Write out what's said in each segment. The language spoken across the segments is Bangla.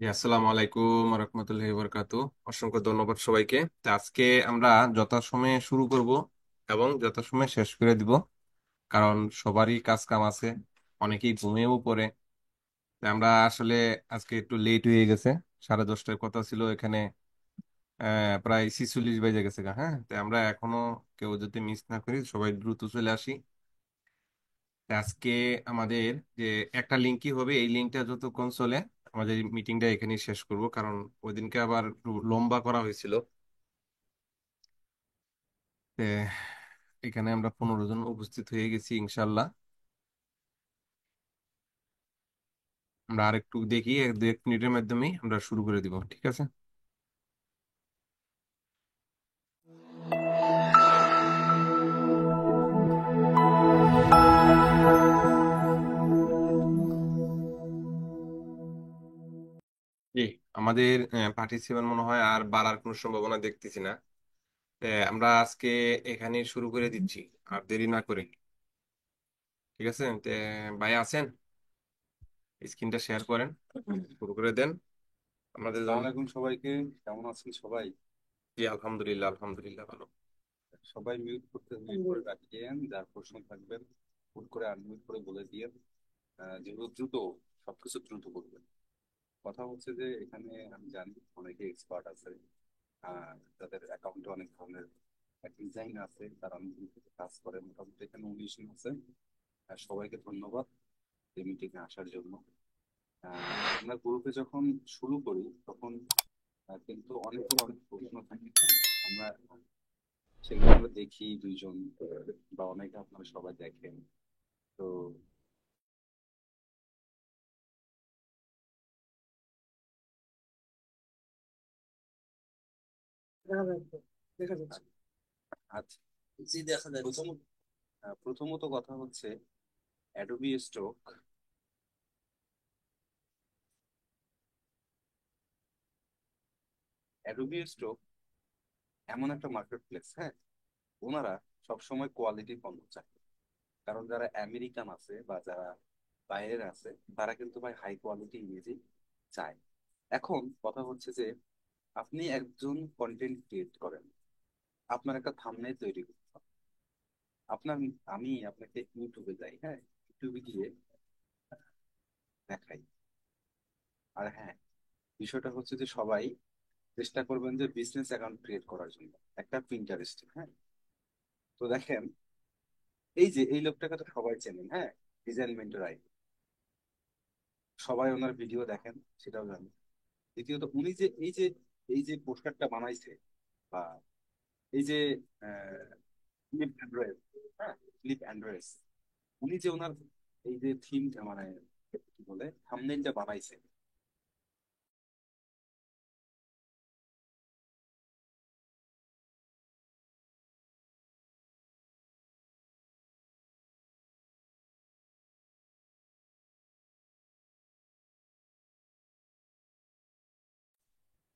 জি, আসসালামু আলাইকুম রহমতুল্লাহি বরকাতু। অসংখ্য ধন্যবাদ সবাইকে। তো আজকে আমরা যথাসময়ে শুরু করব এবং যথাসময়ে শেষ করে দিব, কারণ সবারই কাজ কাম আছে, অনেকেই ঘুমিয়েও পড়ে। তো আমরা আসলে আজকে একটু লেট হয়ে গেছে। 10:30টার কথা ছিল এখানে, প্রায় 46 বেজে গেছে গা। হ্যাঁ, তো আমরা এখনো কেউ যদি মিস না করি সবাই দ্রুত চলে আসি। তো আজকে আমাদের যে একটা লিঙ্কই হবে, এই লিঙ্কটা যতক্ষণ চলে আমাদের মিটিংটা এখানেই শেষ করব, কারণ ওই দিনকে আবার একটু লম্বা করা হয়েছিল। তে এখানে আমরা 15 জন উপস্থিত হয়ে গেছি ইনশাল্লাহ। আমরা আরেকটু দেখি, 1-2 মিনিটের মাধ্যমেই আমরা শুরু করে দিব, ঠিক আছে? জি, আমাদের পার্টিসিপেন্ট মনে হয় আর বাড়ার কোনো সম্ভাবনা দেখতেছি না। আমরা আজকে এখানে শুরু করে দিচ্ছি, আর দেরি না করে। ঠিক আছে, ভাই আছেন? স্ক্রিনটা শেয়ার করেন, শুরু করে দেন আমাদের আসসালামু জন্য। আলাইকুম সবাইকে। কেমন আছেন সবাই? জি, আলহামদুলিল্লাহ আলহামদুলিল্লাহ ভালো। সবাই মিউট করে রাখিয়েন, যার প্রশ্ন থাকবেন হুট করে আনমিউট করে বলে দিয়েন। যেগুলো দ্রুত, সবকিছু দ্রুত করবেন। কথা হচ্ছে যে এখানে আমি জানি অনেকে এক্সপার্ট আছে, যাদের অ্যাকাউন্টে অনেক ধরনের ডিজাইন আছে, তারা অনেকদিন থেকে কাজ করে। মোটামুটি এখানে 19 জন আছে। সবাইকে ধন্যবাদ এই মিটিং এ আসার জন্য। আমরা গ্রুপে যখন শুরু করি তখন কিন্তু অনেকের অনেক প্রশ্ন থাকে। আমরা সেগুলো আমরা দেখি দুইজন, বা অনেকে আপনারা সবাই দেখেন। তো আচ্ছা, জি দেখা যায়। প্রথমত কথা হচ্ছে অ্যাডোবি স্টক। অ্যাডোবি স্টক এমন একটা মার্কেট প্লেস, হ্যাঁ, ওনারা সবসময় কোয়ালিটি পণ্য চায়। কারণ যারা আমেরিকান আছে বা যারা বাইরের আছে, তারা কিন্তু ভাই হাই কোয়ালিটি ইমেজই চায়। এখন কথা হচ্ছে যে আপনি একজন কন্টেন্ট ক্রিয়েট করেন, আপনার একটা থাম্বনেল তৈরি করতে হবে। আপনার, আমি আপনাকে ইউটিউবে যাই, হ্যাঁ, ইউটিউবে গিয়ে দেখাই। আর হ্যাঁ, বিষয়টা হচ্ছে যে সবাই চেষ্টা করবেন যে বিজনেস অ্যাকাউন্ট ক্রিয়েট করার জন্য একটা পিন্টারেস্টে, হ্যাঁ। তো দেখেন, এই যে এই লোকটাকে তো সবাই চেনেন, হ্যাঁ, ডিজাইন মেন্টর আই। সবাই ওনার ভিডিও দেখেন, সেটাও জানেন। দ্বিতীয়ত উনি যে এই যে পোস্টারটা বানাইছে, বা এই যে ফিলিপ অ্যান্ড্রেস, হ্যাঁ, ফিলিপ অ্যান্ড্রেস, উনি যে ওনার এই যে থিমটা মানে কি বলে থাম্বনেইলটা বানাইছে।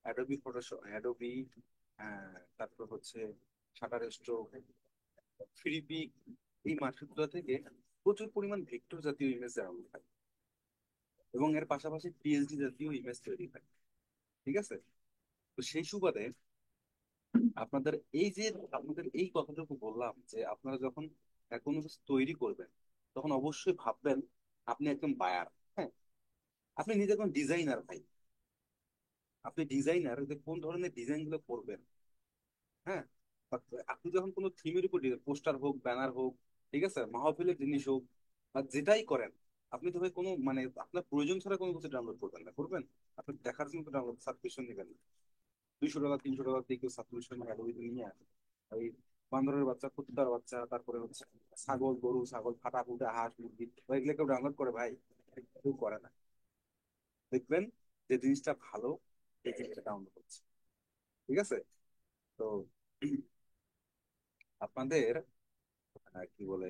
অ্যাডোবি ফটোশপ, অ্যাডোবি, তারপর হচ্ছে শাটার স্ট্রোক, ফ্রিপি, এই মার্কেটগুলো থেকে প্রচুর পরিমাণ ভেক্টর জাতীয় ইমেজ দেওয়া হয়, এবং এর পাশাপাশি পিএইচডি জাতীয় ইমেজ তৈরি হয়। ঠিক আছে? তো সেই সুবাদে আপনাদের এই যে, আপনাদের এই কথাটুকু বললাম যে আপনারা যখন কোনো কিছু তৈরি করবেন, তখন অবশ্যই ভাববেন আপনি একজন বায়ার, হ্যাঁ। আপনি নিজে একজন ডিজাইনার ভাই। আপনি ডিজাইনার, যে কোন ধরনের ডিজাইন গুলো করবেন, হ্যাঁ। বা আপনি যখন কোনো থিমের উপর পোস্টার হোক, ব্যানার হোক, ঠিক আছে, মাহফিলের জিনিস হোক, বা যেটাই করেন, আপনি তো ভাই কোনো মানে আপনার প্রয়োজন ছাড়া কোনো কিছু ডাউনলোড করবেন না, করবেন? আপনি দেখার জন্য ডাউনলোড সাবস্ক্রিপশন নেবেন না। 200 টাকা 300 টাকা দিয়ে কেউ সাবস্ক্রিপশন নিয়ে আসে। ওই বান্দরের বাচ্চা, কুত্তার বাচ্চা, তারপরে হচ্ছে ছাগল, গরু, ছাগল, ফাটা ফুটা, হাঁস, মুরগি, এগুলো কেউ ডাউনলোড করে ভাই? কেউ করে না। দেখবেন যে জিনিসটা ভালো, এই জিনিসটা ডাউনলোড হচ্ছে। ঠিক আছে? তো আপনাদের কি বলে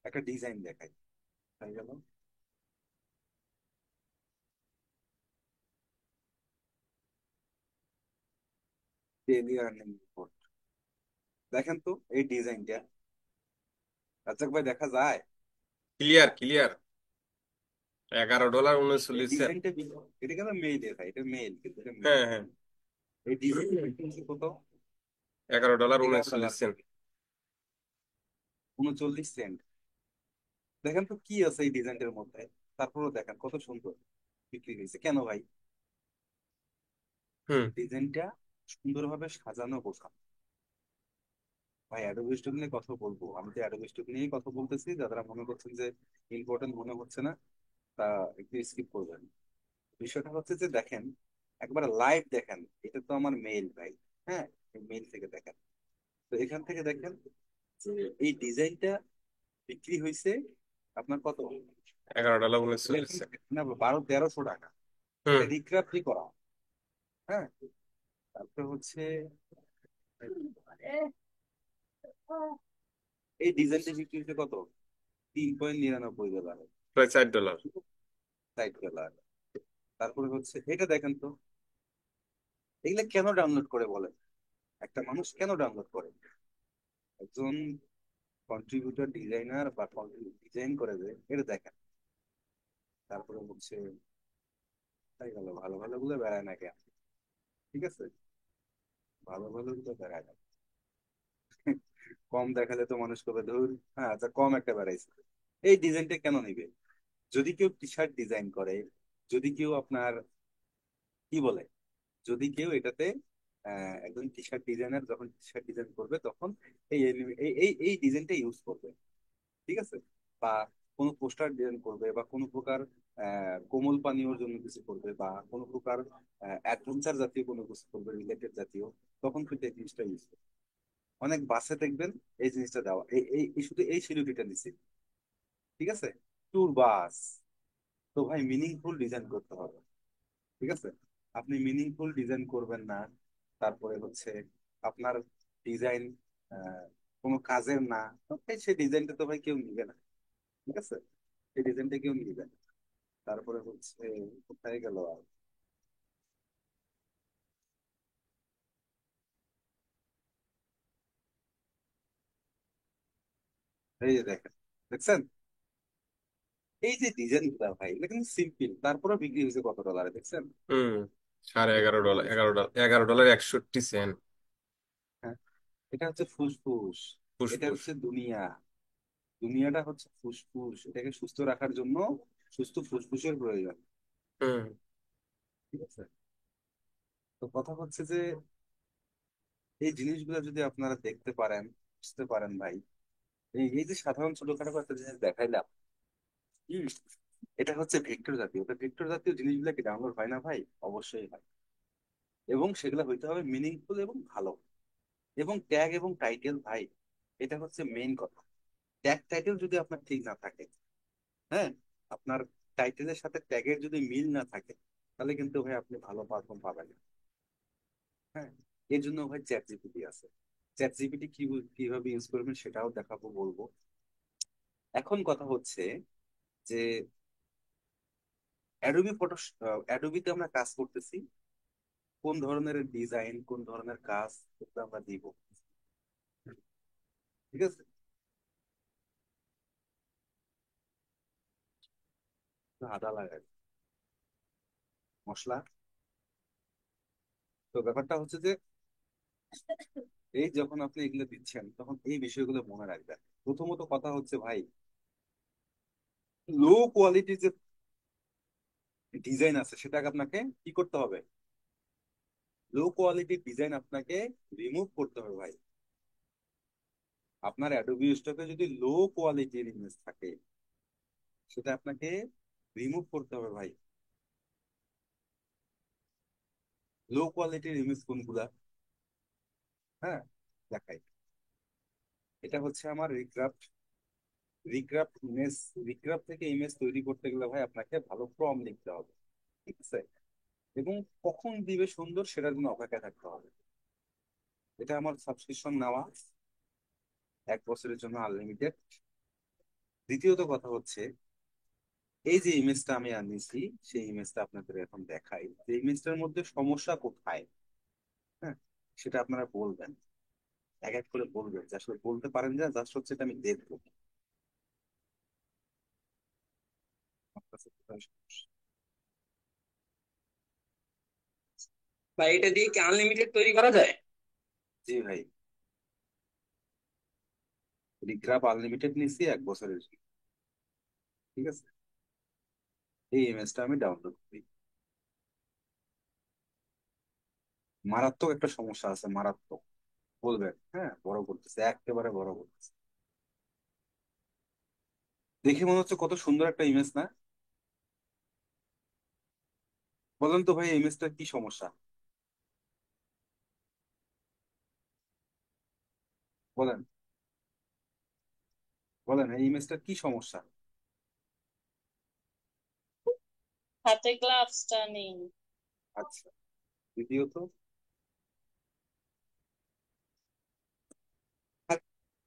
একটা ডিজাইন দেখাই, তাই গেল। ডেইলি আর্নিং রিপোর্ট, দেখেন তো এই ডিজাইনটা। রাজ্জাক ভাই দেখা যায়? Clear clear. $11 এই 39 সেন্ট। ডিজাইনটা, এটা কিন্তু মেইল ভাই, এটা মেইল কিন্তু এটা মেইল। হ্যাঁ, হ্যাঁ। এই ডিজাইনটা কত? $11 এগারো উনচল্লিশ ডলার সেন্ট 39 সেন্ট। দেখেন তো কি আছে এই ডিজাইনটার মধ্যে, তারপরেও দেখেন কত সুন্দর বিক্রি হয়েছে কেন ভাই? হুম। ডিজাইনটা সুন্দরভাবে সাজানো গোছানো। ভাই অ্যাডোবি স্টক নিয়ে কথা বলবো, আমি তো অ্যাডোবি স্টক নিয়েই কথা বলতেছি, যারা মনে করছেন যে ইম্পর্টেন্ট মনে হচ্ছে না তা একটু স্কিপ করবেন। বিষয়টা হচ্ছে যে দেখেন, একবার লাইভ দেখেন। এটা তো আমার মেইল ভাই, হ্যাঁ, মেইল থেকে দেখেন। তো এখান থেকে দেখেন যে এই ডিজাইনটা বিক্রি হয়েছে আপনার কত? $11 এটা 39 সেন্ট। না, 1200-1300 টাকা। হুম। এটা রিক্রাফ্টই করা, হ্যাঁ। তারপর হচ্ছে এই ডিজাইনটা বিক্রি হয়েছে কত? $3.99। প্রায় $4। Side colour. তারপরে হচ্ছে এটা দেখেন তো, এগুলা কেন ডাউনলোড করে বলেন? একটা মানুষ কেন ডাউনলোড করে? একজন কন্ট্রিবিউটর ডিজাইনার বা ডিজাইন করে দেয়, এটা দেখেন। তারপরে হচ্ছে তাই গেল, ভালো ভালো গুলো বেড়ায় না কেন? ঠিক আছে, ভালো ভালো গুলো বেড়ায় না। কম দেখালে তো মানুষ করবে ধর, হ্যাঁ আচ্ছা কম একটা বেড়াইছে। এই ডিজাইনটা কেন নিবে? যদি কেউ টি শার্ট ডিজাইন করে, যদি কেউ আপনার কি বলে, যদি কেউ এটাতে একজন টি শার্ট ডিজাইনার যখন টি শার্ট ডিজাইন করবে তখন এই এই ডিজাইনটা ইউজ করবে, ঠিক আছে। বা কোনো পোস্টার ডিজাইন করবে, বা কোনো প্রকার কোমল পানীয়র জন্য কিছু করবে, বা কোনো প্রকার অ্যাডভেঞ্চার জাতীয় কোনো কিছু করবে, রিলেটেড জাতীয়, তখন কিন্তু এই জিনিসটা ইউজ করবে। অনেক বাসে দেখবেন এই জিনিসটা দেওয়া, শুধু এই শিরোপিটা দিচ্ছে, ঠিক আছে। ট্যুর বাস। তো ভাই মিনিংফুল ডিজাইন করতে হবে, ঠিক আছে। আপনি মিনিংফুল ডিজাইন করবেন না, তারপরে হচ্ছে আপনার ডিজাইন কোনো কাজের না, তো ভাই সেই ডিজাইনটা তো ভাই কেউ নিবে না, ঠিক আছে। সেই ডিজাইনটা কেউ নিবে না। তারপরে হচ্ছে কোথায় গেল আর, এই যে দেখেন, দেখছেন এই যে ডিজাইন গুলা ভাই, এটা কিন্তু সিম্পল, তারপরে বিক্রি হয়েছে কত ডলারে দেখছেন? হুম। $11.5, $11, 11.61 সেন্ট। হ্যাঁ, এটা হচ্ছে ফুসফুস, এটা ফুসফুস। হচ্ছে দুনিয়া। দুনিয়াটা হচ্ছে ফুসফুস, এটাকে সুস্থ রাখার জন্য সুস্থ ফুসফুসের প্রয়োজন, হুম। ঠিক আছে। তো কথা হচ্ছে যে এই জিনিসগুলো যদি আপনারা দেখতে পারেন, বুঝতে পারেন ভাই, এই যে সাধারণ ছোটখাটো একটা জিনিস দেখাইলাম, হম, এটা হচ্ছে ভেক্টর জাতীয়। তো ভেক্টর জাতীয় জিনিসগুলো কি ডাউনলোড হয় না ভাই? অবশ্যই হয়। এবং সেগুলো হইতে হবে মিনিংফুল এবং ভালো। এবং ট্যাগ এবং টাইটেল ভাই, এটা হচ্ছে মেইন কথা। ট্যাগ টাইটেল যদি আপনার ঠিক না থাকে, হ্যাঁ, আপনার টাইটেলের সাথে ট্যাগের যদি মিল না থাকে, তাহলে কিন্তু ভাই আপনি ভালো পারফর্ম পাবেন না। হ্যাঁ, এর জন্য ভাই চ্যাট জিপিটি আছে। চ্যাট জিপিটি কিভাবে ইউজ করবেন সেটাও দেখাবো, বলবো। এখন কথা হচ্ছে যে অ্যাডোবি ফটো, অ্যাডোবিতে আমরা কাজ করতেছি, কোন ধরনের ডিজাইন, কোন ধরনের কাজ করতে আমরা দিব, ঠিক আছে। তো আদা লাগাই, মশলা। তো ব্যাপারটা হচ্ছে যে এই যখন আপনি এগুলো দিচ্ছেন তখন এই বিষয়গুলো মনে রাখবেন। প্রথমত কথা হচ্ছে ভাই, লো কোয়ালিটির যে ডিজাইন আছে সেটাকে আপনাকে কি করতে হবে? লো কোয়ালিটির ডিজাইন আপনাকে রিমুভ করতে হবে ভাই। আপনার অ্যাডোবি স্টকে যদি লো কোয়ালিটির ইমেজ থাকে, সেটা আপনাকে রিমুভ করতে হবে ভাই। লো কোয়ালিটির ইমেজ কোনগুলা? হ্যাঁ, দেখাই। এটা হচ্ছে আমার রিক্রাফট। রিক্রাফট ইমেজ, রিক্রাফট থেকে ইমেজ তৈরি করতে গেলে ভাই আপনাকে ভালো প্রম লিখতে হবে, ঠিক আছে। এবং কখন দিবে সুন্দর সেটার জন্য অপেক্ষা থাকতে হবে। এটা আমার সাবস্ক্রিপশন নেওয়া, 1 বছরের জন্য আনলিমিটেড। দ্বিতীয়ত কথা হচ্ছে, এই যে ইমেজটা আমি আনিছি, সেই ইমেজটা আপনাদের এখন দেখাই যে ইমেজটার মধ্যে সমস্যা কোথায়, হ্যাঁ, সেটা আপনারা বলবেন, এক এক করে বলবেন, যে আসলে বলতে পারেন যে জাস্ট হচ্ছে এটা আমি দেখবো। কাছে কোথায় সমস্যা? ভাই এটা দিয়ে কি আনলিমিটেড তৈরি করা যায়? জি ভাই, রিগ্রাফ আনলিমিটেড নিচ্ছি 1 বছরের জন্য। ঠিক আছে, এই ইমেজটা আমি ডাউনলোড করি। মারাত্মক একটা সমস্যা আছে, মারাত্মক। বলবেন হ্যাঁ, বড় করতেছে, একেবারে বড় করতেছে। দেখে মনে হচ্ছে কত সুন্দর একটা ইমেজ না? বলেন তো ভাই, ইমেজটা কি সমস্যা? বলেন, বলেন এই ইমেজটা কি সমস্যা? হাতে গ্লাভসটা নেই। আচ্ছা, দ্বিতীয়ত,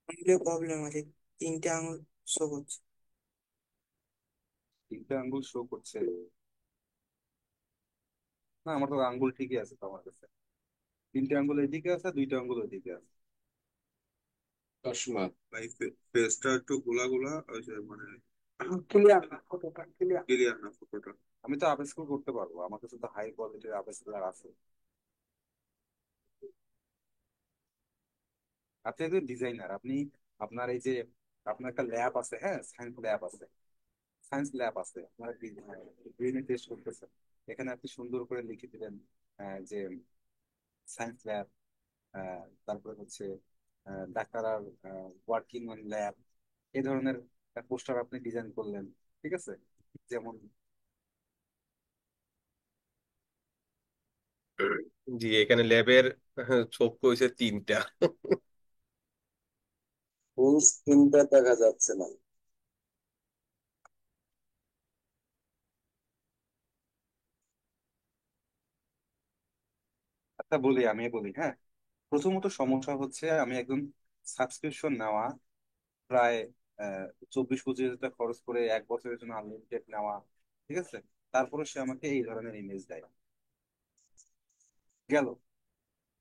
আঙুলে প্রবলেম আছে, 3টে আঙুল শো করছে। 3টে আঙ্গুল শো করছে? না, আমার তো আঙ্গুল ঠিকই আছে তো আমার কাছে। 3টে আঙ্গুল এদিকে আছে, 2টা আঙ্গুল ওইদিকে আছে। চশমা। ভাই, ফেসটা একটু গোলা গোলা, ওই যে মানে ক্লিয়ার না, ফটোটা ক্লিয়ার। ক্লিয়ার না ফটোটা। আমি তো আপস্কেল করতে পারবো, আমার কাছে তো হাই কোয়ালিটির আপস্কেলার আছে। আপনি একজন ডিজাইনার, আপনি আপনার এই যে আপনার একটা ল্যাব আছে, হ্যাঁ, সায়েন্স ল্যাব আছে। সায়েন্স ল্যাব আছে, আপনার ব্রেনে টেস্ট করতেছেন। এখানে আপনি সুন্দর করে লিখে দিলেন যে সায়েন্স ল্যাব, তারপরে হচ্ছে doctor are working on lab, এই ধরনের পোস্টার আপনি ডিজাইন করলেন। ঠিক আছে, যেমন জি, এখানে ল্যাবের চোখ হয়েছে 3টা। ফুল স্ক্রিনটা দেখা যাচ্ছে না। একটা বলি, আমি বলি হ্যাঁ। প্রথমত সমস্যা হচ্ছে আমি একদম সাবস্ক্রিপশন নেওয়া, প্রায় 24-25 হাজার টাকা খরচ করে 1 বছরের জন্য আনলিমিটেড নেওয়া। ঠিক আছে, তারপরে সে আমাকে এই ধরনের ইমেজ দেয়। গেল।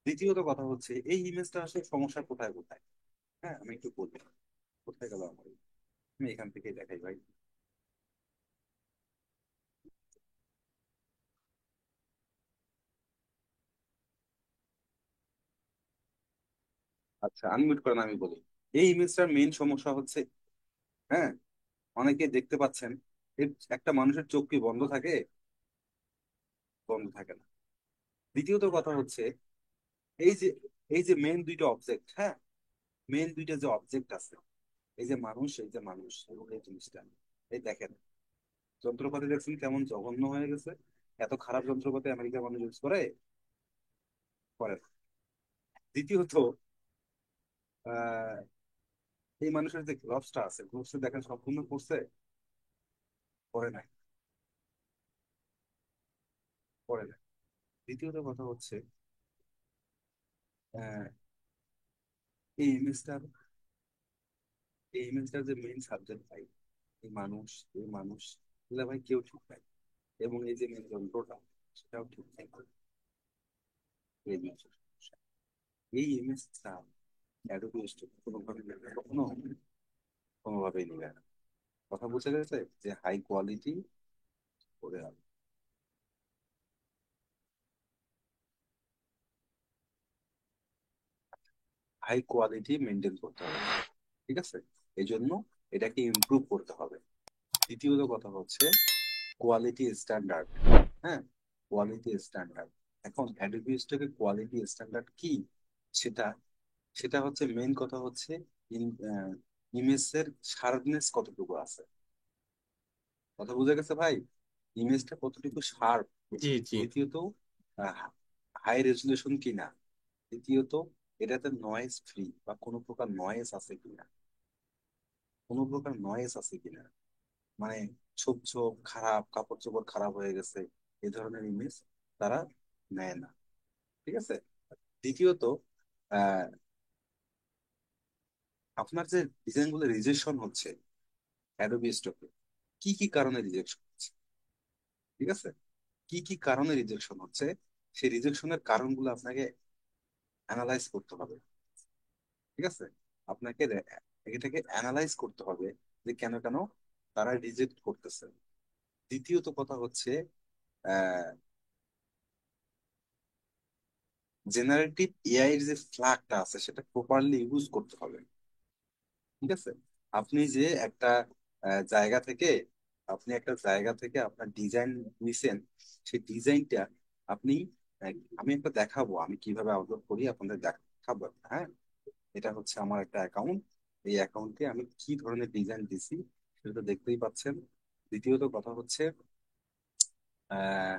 দ্বিতীয়ত কথা হচ্ছে, এই ইমেজটা আসলে সমস্যা কোথায় কোথায়? হ্যাঁ, আমি একটু বলি কোথায় গেল আমার আমি এখান থেকেই দেখাই ভাই। আচ্ছা, আনমিউট করেন, আমি বলি। এই ইমেজটার মেইন সমস্যা হচ্ছে, হ্যাঁ, অনেকে দেখতে পাচ্ছেন, এর একটা মানুষের চোখ কি বন্ধ থাকে? বন্ধ থাকে না। দ্বিতীয়ত কথা হচ্ছে, এই যে এই যে মেন দুইটা অবজেক্ট, হ্যাঁ, মেন দুইটা যে অবজেক্ট আছে, এই যে মানুষ, এই যে মানুষ এবং এই জিনিসটা, এই দেখেন, যন্ত্রপাতি দেখছেন কেমন জঘন্য হয়ে গেছে? এত খারাপ যন্ত্রপাতি আমেরিকার মানুষ ইউজ করে? করে না। দ্বিতীয়ত, আহ এই মানুষের যে গ্লোভসটা আছে, গ্লোভসটা দেখেন সম্পূর্ণ করছে? করে নাই, করে নাই। দ্বিতীয়ত কথা হচ্ছে, আহ, এই ইমেজটার এই ইমেজটার যে মেইন সাবজেক্ট ভাই, এই মানুষ, এই মানুষ, এগুলা ভাই কেউ ঠিক নাই। এবং এই যে মেন যন্ত্রটা, সেটাও ঠিক নাই। এই জিনিসটা সমস্যা। এই ইমেজটা অ্যাডোবি স্টুডিও কোনোভাবে নেবে, কখনো কোনোভাবেই নেবে না। কথা বুঝে গেছে যে হাই কোয়ালিটি করে হাই কোয়ালিটি মেনটেন করতে হবে। ঠিক আছে, এই জন্য এটাকে ইমপ্রুভ করতে হবে। দ্বিতীয়ত কথা হচ্ছে কোয়ালিটি স্ট্যান্ডার্ড। হ্যাঁ, কোয়ালিটি স্ট্যান্ডার্ড। এখন অ্যাডোবি স্টকের কোয়ালিটি স্ট্যান্ডার্ড কি? সেটা সেটা হচ্ছে, মেইন কথা হচ্ছে ইমেজের শার্পনেস কতটুকু আছে। কথা বুঝে গেছে ভাই? ইমেজটা কতটুকু শার্প। জি, জি। দ্বিতীয়ত, হাই রেজুলেশন কিনা। তৃতীয়ত, এটাতে নয়েজ ফ্রি বা কোনো প্রকার নয়েজ আছে কিনা, কোনো প্রকার নয়েজ আছে কিনা। মানে ছোপ ছোপ খারাপ, কাপড় চোপড় খারাপ হয়ে গেছে, এই ধরনের ইমেজ তারা নেয় না। ঠিক আছে। দ্বিতীয়ত, আহ আপনার যে ডিজাইন গুলো রিজেকশন হচ্ছে অ্যাডোবি স্টকে, কি কি কারণে রিজেকশন হচ্ছে? ঠিক আছে, কি কি কারণে রিজেকশন হচ্ছে, সেই রিজেকশনের কারণগুলো আপনাকে অ্যানালাইজ করতে হবে। ঠিক আছে, আপনাকে এটাকে অ্যানালাইজ করতে হবে যে কেন কেন তারা রিজেক্ট করতেছে। দ্বিতীয়ত কথা হচ্ছে আহ জেনারেটিভ এআই এর যে ফ্ল্যাগটা আছে সেটা প্রপারলি ইউজ করতে হবে। ঠিক আছে? আপনি যে একটা জায়গা থেকে একটা জায়গা থেকে আপনার ডিজাইন নিছেন, সেই ডিজাইনটা আপনি আহ, আমি একটা দেখাবো আমি কিভাবে আপলোড করি, আপনাদের দেখাবো। হ্যাঁ, এটা হচ্ছে আমার একটা অ্যাকাউন্ট। এই অ্যাকাউন্টে আমি কি ধরনের ডিজাইন দিছি সেটা তো দেখতেই পাচ্ছেন। দ্বিতীয়ত কথা হচ্ছে আহ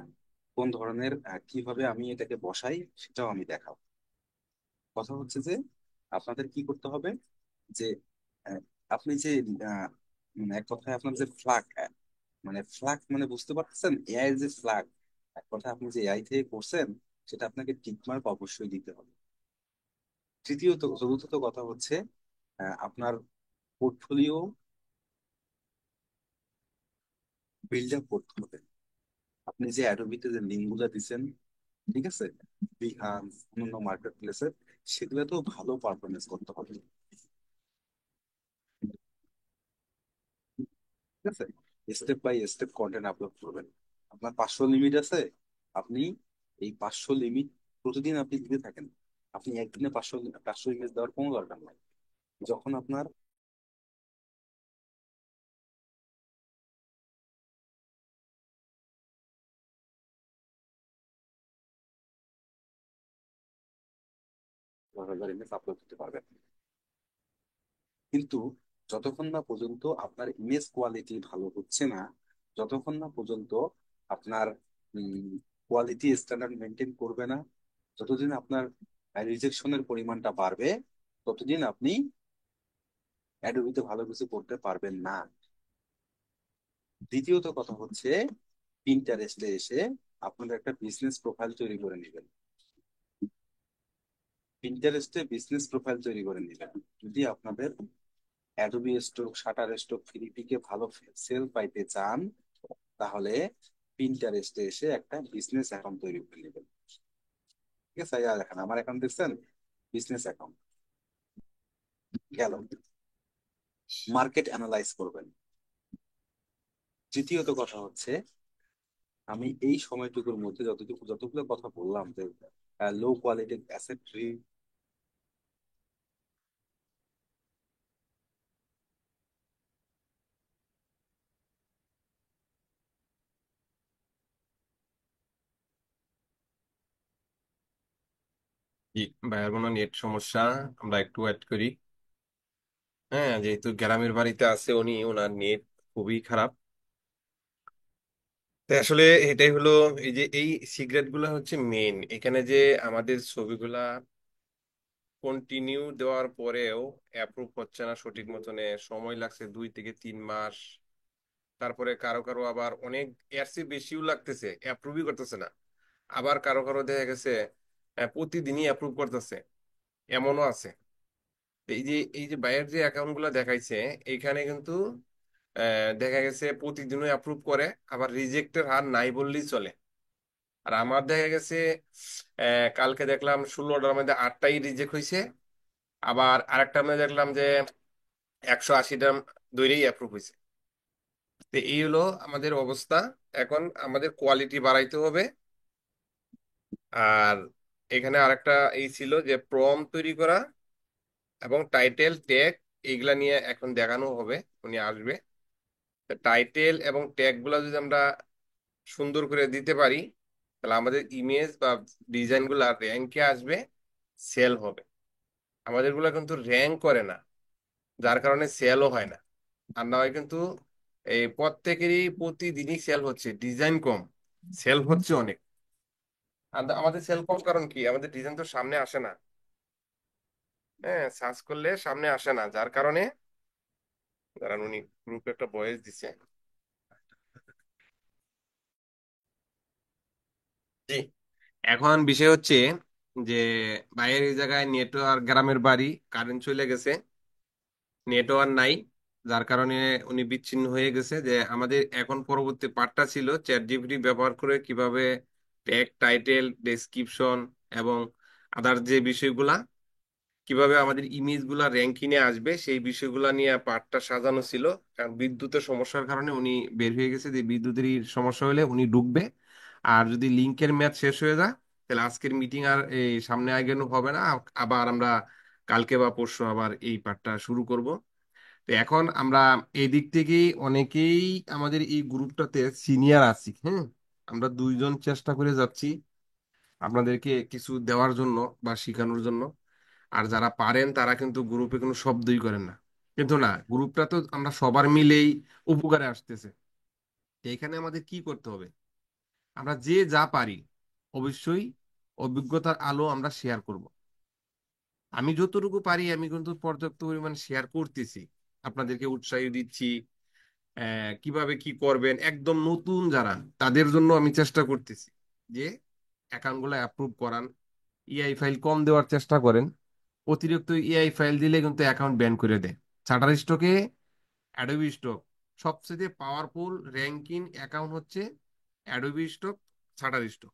কোন ধরনের কিভাবে আমি এটাকে বসাই সেটাও আমি দেখাবো। কথা হচ্ছে যে আপনাদের কি করতে হবে যে আহ, আপনি যে আহ, এক কথায় আপনার যে ফ্ল্যাগ, মানে ফ্ল্যাগ মানে বুঝতে পারতেছেন, এআই এর যে ফ্ল্যাগ, এক কথায় আপনি যে এআই থেকে করছেন সেটা আপনাকে টিকমার্ক অবশ্যই দিতে হবে। চতুর্থত কথা হচ্ছে আপনার পোর্টফোলিও বিল্ড আপ করতে হবে। আপনি যে অ্যাডোবিতে যে লিঙ্ক গুলা দিচ্ছেন, ঠিক আছে, বিহান্স অন্যান্য মার্কেট প্লেসে, সেগুলোতেও ভালো পারফরমেন্স করতে হবে। ঠিক আছে? Step by step content upload করবেন। আপনার 500 লিমিট আছে, আপনি এই 500 লিমিট প্রতিদিন আপনি দিতে থাকেন। আপনি একদিনে 500 ইমেজ দেওয়ার কোনো দরকার নাই। যখন আপনার ইমেজ আপলোড দিতে পারবেন, কিন্তু যতক্ষণ না পর্যন্ত আপনার ইমেজ কোয়ালিটি ভালো হচ্ছে না, যতক্ষণ না পর্যন্ত আপনার কোয়ালিটি স্ট্যান্ডার্ড মেনটেন করবে না, যতদিন আপনার রিজেকশনের পরিমাণটা বাড়বে, ততদিন আপনি অ্যাডোবিতে ভালো কিছু করতে পারবেন না। দ্বিতীয়ত কথা হচ্ছে পিন্টারেস্টে এসে আপনাদের একটা বিজনেস প্রোফাইল তৈরি করে নেবেন। পিন্টারেস্টে বিজনেস প্রোফাইল তৈরি করে নেবেন। যদি আপনাদের অ্যাডোবি স্টক, শাটার স্টক, ফ্লিপিকে ভালো সেল পাইতে চান, তাহলে পিন্টারেস্টে এসে একটা বিজনেস অ্যাকাউন্ট তৈরি করে নেবেন। ঠিক আছে? আর দেখেন আমার অ্যাকাউন্ট দেখছেন, বিজনেস অ্যাকাউন্ট গেল। মার্কেট অ্যানালাইজ করবেন। তৃতীয়ত কথা হচ্ছে আমি এই সময়টুকুর মধ্যে যতগুলো কথা বললাম যে লো কোয়ালিটি অ্যাসেট, জি, ভাইয়ার কোনো নেট সমস্যা, আমরা একটু ওয়েট করি। হ্যাঁ, যেহেতু গ্রামের বাড়িতে আছে উনি, ওনার নেট খুবই খারাপ। তো আসলে এটাই হলো, এই যে এই সিগারেট গুলা হচ্ছে মেইন এখানে, যে আমাদের ছবিগুলা কন্টিনিউ দেওয়ার পরেও অ্যাপ্রুভ হচ্ছে না সঠিক মতনে, সময় লাগছে 2 থেকে 3 মাস। তারপরে কারো কারো আবার অনেক এর চেয়ে বেশিও লাগতেছে, অ্যাপ্রুভই করতেছে না। আবার কারো কারো দেখা গেছে প্রতিদিনই অ্যাপ্রুভ করতেছে, এমনও আছে। তো এই যে বাইরের যে অ্যাকাউন্ট গুলা দেখাইছে, এইখানে কিন্তু দেখা গেছে প্রতিদিনই অ্যাপ্রুভ করে, আবার রিজেক্টের হার নাই বললেই চলে। আর আমার দেখা গেছে কালকে দেখলাম 16টার মধ্যে 8টাই রিজেক্ট হয়েছে। আবার আরেকটার মধ্যে দেখলাম যে 180টা দৈরেই অ্যাপ্রুভ হয়েছে। তো এই হলো আমাদের অবস্থা। এখন আমাদের কোয়ালিটি বাড়াইতে হবে। আর এখানে আরেকটা এই ছিল যে প্রম তৈরি করা এবং টাইটেল ট্যাগ, এইগুলা নিয়ে এখন দেখানো হবে, উনি আসবে। টাইটেল এবং ট্যাগ গুলা যদি আমরা সুন্দর করে দিতে পারি, তাহলে আমাদের ইমেজ বা ডিজাইন গুলা র্যাঙ্কে আসবে, সেল হবে। আমাদের গুলা কিন্তু র্যাঙ্ক করে না, যার কারণে সেলও হয় না। আর না হয় কিন্তু এই প্রত্যেকেরই প্রতিদিনই সেল হচ্ছে, ডিজাইন কম, সেল হচ্ছে অনেক। আর আমাদের সেল কম কারণ কি, আমাদের ডিজাইন তো সামনে আসে না। হ্যাঁ, সার্চ করলে সামনে আসে না, যার কারণে দাঁড়ান, উনি গ্রুপে একটা ভয়েস দিছে। জি, এখন বিষয় হচ্ছে যে বাইরের জায়গায় নেটওয়ার্ক, গ্রামের বাড়ি, কারেন্ট চলে গেছে, নেটওয়ার্ক নাই, যার কারণে উনি বিচ্ছিন্ন হয়ে গেছে। যে আমাদের এখন পরবর্তী পার্টটা ছিল চ্যাট জিপিটি ব্যবহার করে কিভাবে ট্যাগ, টাইটেল, ডেসক্রিপশন এবং আদার যে বিষয়গুলা, কিভাবে আমাদের ইমেজ গুলা র্যাঙ্কিং এ আসবে সেই বিষয়গুলো নিয়ে পার্টটা সাজানো ছিল। কারণ বিদ্যুতের সমস্যার কারণে উনি বের হয়ে গেছে, যে বিদ্যুতেরই সমস্যা হলে উনি ঢুকবে। আর যদি লিঙ্কের মেয়াদ শেষ হয়ে যায় তাহলে আজকের মিটিং আর এই সামনে আগানো হবে না। আবার আমরা কালকে বা পরশু আবার এই পার্টটা শুরু করব। তো এখন আমরা এই দিক থেকেই অনেকেই আমাদের এই গ্রুপটাতে সিনিয়র আছি, হ্যাঁ। আমরা দুইজন চেষ্টা করে যাচ্ছি আপনাদেরকে কিছু দেওয়ার জন্য বা শেখানোর জন্য। আর যারা পারেন তারা কিন্তু গ্রুপে কোনো শব্দই করেন না। কিন্তু না, গ্রুপটা তো আমরা সবার মিলেই উপকারে আসতেছে। তো এখানে আমাদের কি করতে হবে? আমরা যে যা পারি অবশ্যই অভিজ্ঞতার আলো আমরা শেয়ার করব। আমি যতটুকু পারি আমি কিন্তু পর্যাপ্ত পরিমাণ শেয়ার করতেছি, আপনাদেরকে উৎসাহ দিচ্ছি। কিভাবে কি করবেন একদম নতুন যারা, তাদের জন্য আমি চেষ্টা করতেছি যে অ্যাকাউন্ট গুলো অ্যাপ্রুভ করান, ইআই ফাইল কম দেওয়ার চেষ্টা করেন। অতিরিক্ত ইআই ফাইল দিলে কিন্তু অ্যাকাউন্ট ব্যান করে দেয়। চার্টার স্টকে অ্যাডোবি স্টক সবচেয়ে পাওয়ারফুল র্যাঙ্কিং অ্যাকাউন্ট হচ্ছে অ্যাডোবি স্টক, চার্টার স্টক।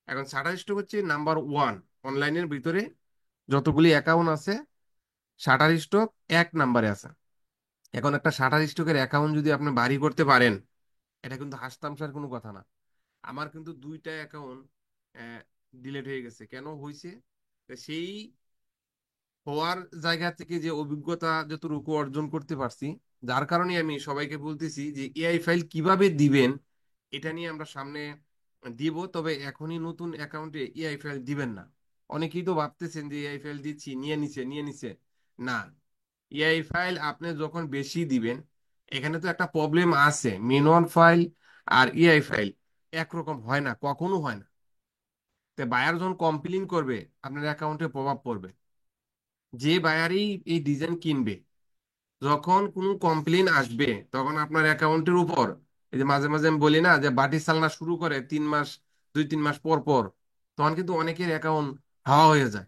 এখন চার্টার স্টক হচ্ছে নাম্বার ওয়ান অনলাইনের ভিতরে, যতগুলি অ্যাকাউন্ট আছে শাটার স্টক এক নাম্বারে আছে। এখন একটা শাটার স্টকের অ্যাকাউন্ট যদি আপনি বাড়ি করতে পারেন, এটা কিন্তু হাসতামশার কোনো কথা না। আমার কিন্তু দুইটা অ্যাকাউন্ট ডিলেট হয়ে গেছে। কেন হয়েছে? সেই হওয়ার জায়গা থেকে যে অভিজ্ঞতা যতটুকু অর্জন করতে পারছি, যার কারণে আমি সবাইকে বলতেছি যে এআই ফাইল কিভাবে দিবেন এটা নিয়ে আমরা সামনে দিব। তবে এখনই নতুন অ্যাকাউন্টে এআই ফাইল দিবেন না। অনেকেই তো ভাবতেছেন যে এআই ফাইল দিচ্ছি, নিয়ে নিছে। না, এআই ফাইল আপনি যখন বেশি দিবেন, এখানে তো একটা প্রবলেম আছে। ম্যানুয়াল ফাইল আর এআই ফাইল একরকম হয় না, কখনো হয় না। তো বায়ার যখন কমপ্লেইন করবে আপনার অ্যাকাউন্টে প্রভাব পড়বে। যে বায়ারই এই ডিজাইন কিনবে, যখন কোনো কমপ্লেইন আসবে তখন আপনার অ্যাকাউন্টের উপর, এই যে মাঝে মাঝে আমি বলি না যে বাটি চালনা শুরু করে 3 মাস, 2-3 মাস পর পর, তখন কিন্তু অনেকের অ্যাকাউন্ট হাওয়া হয়ে যায়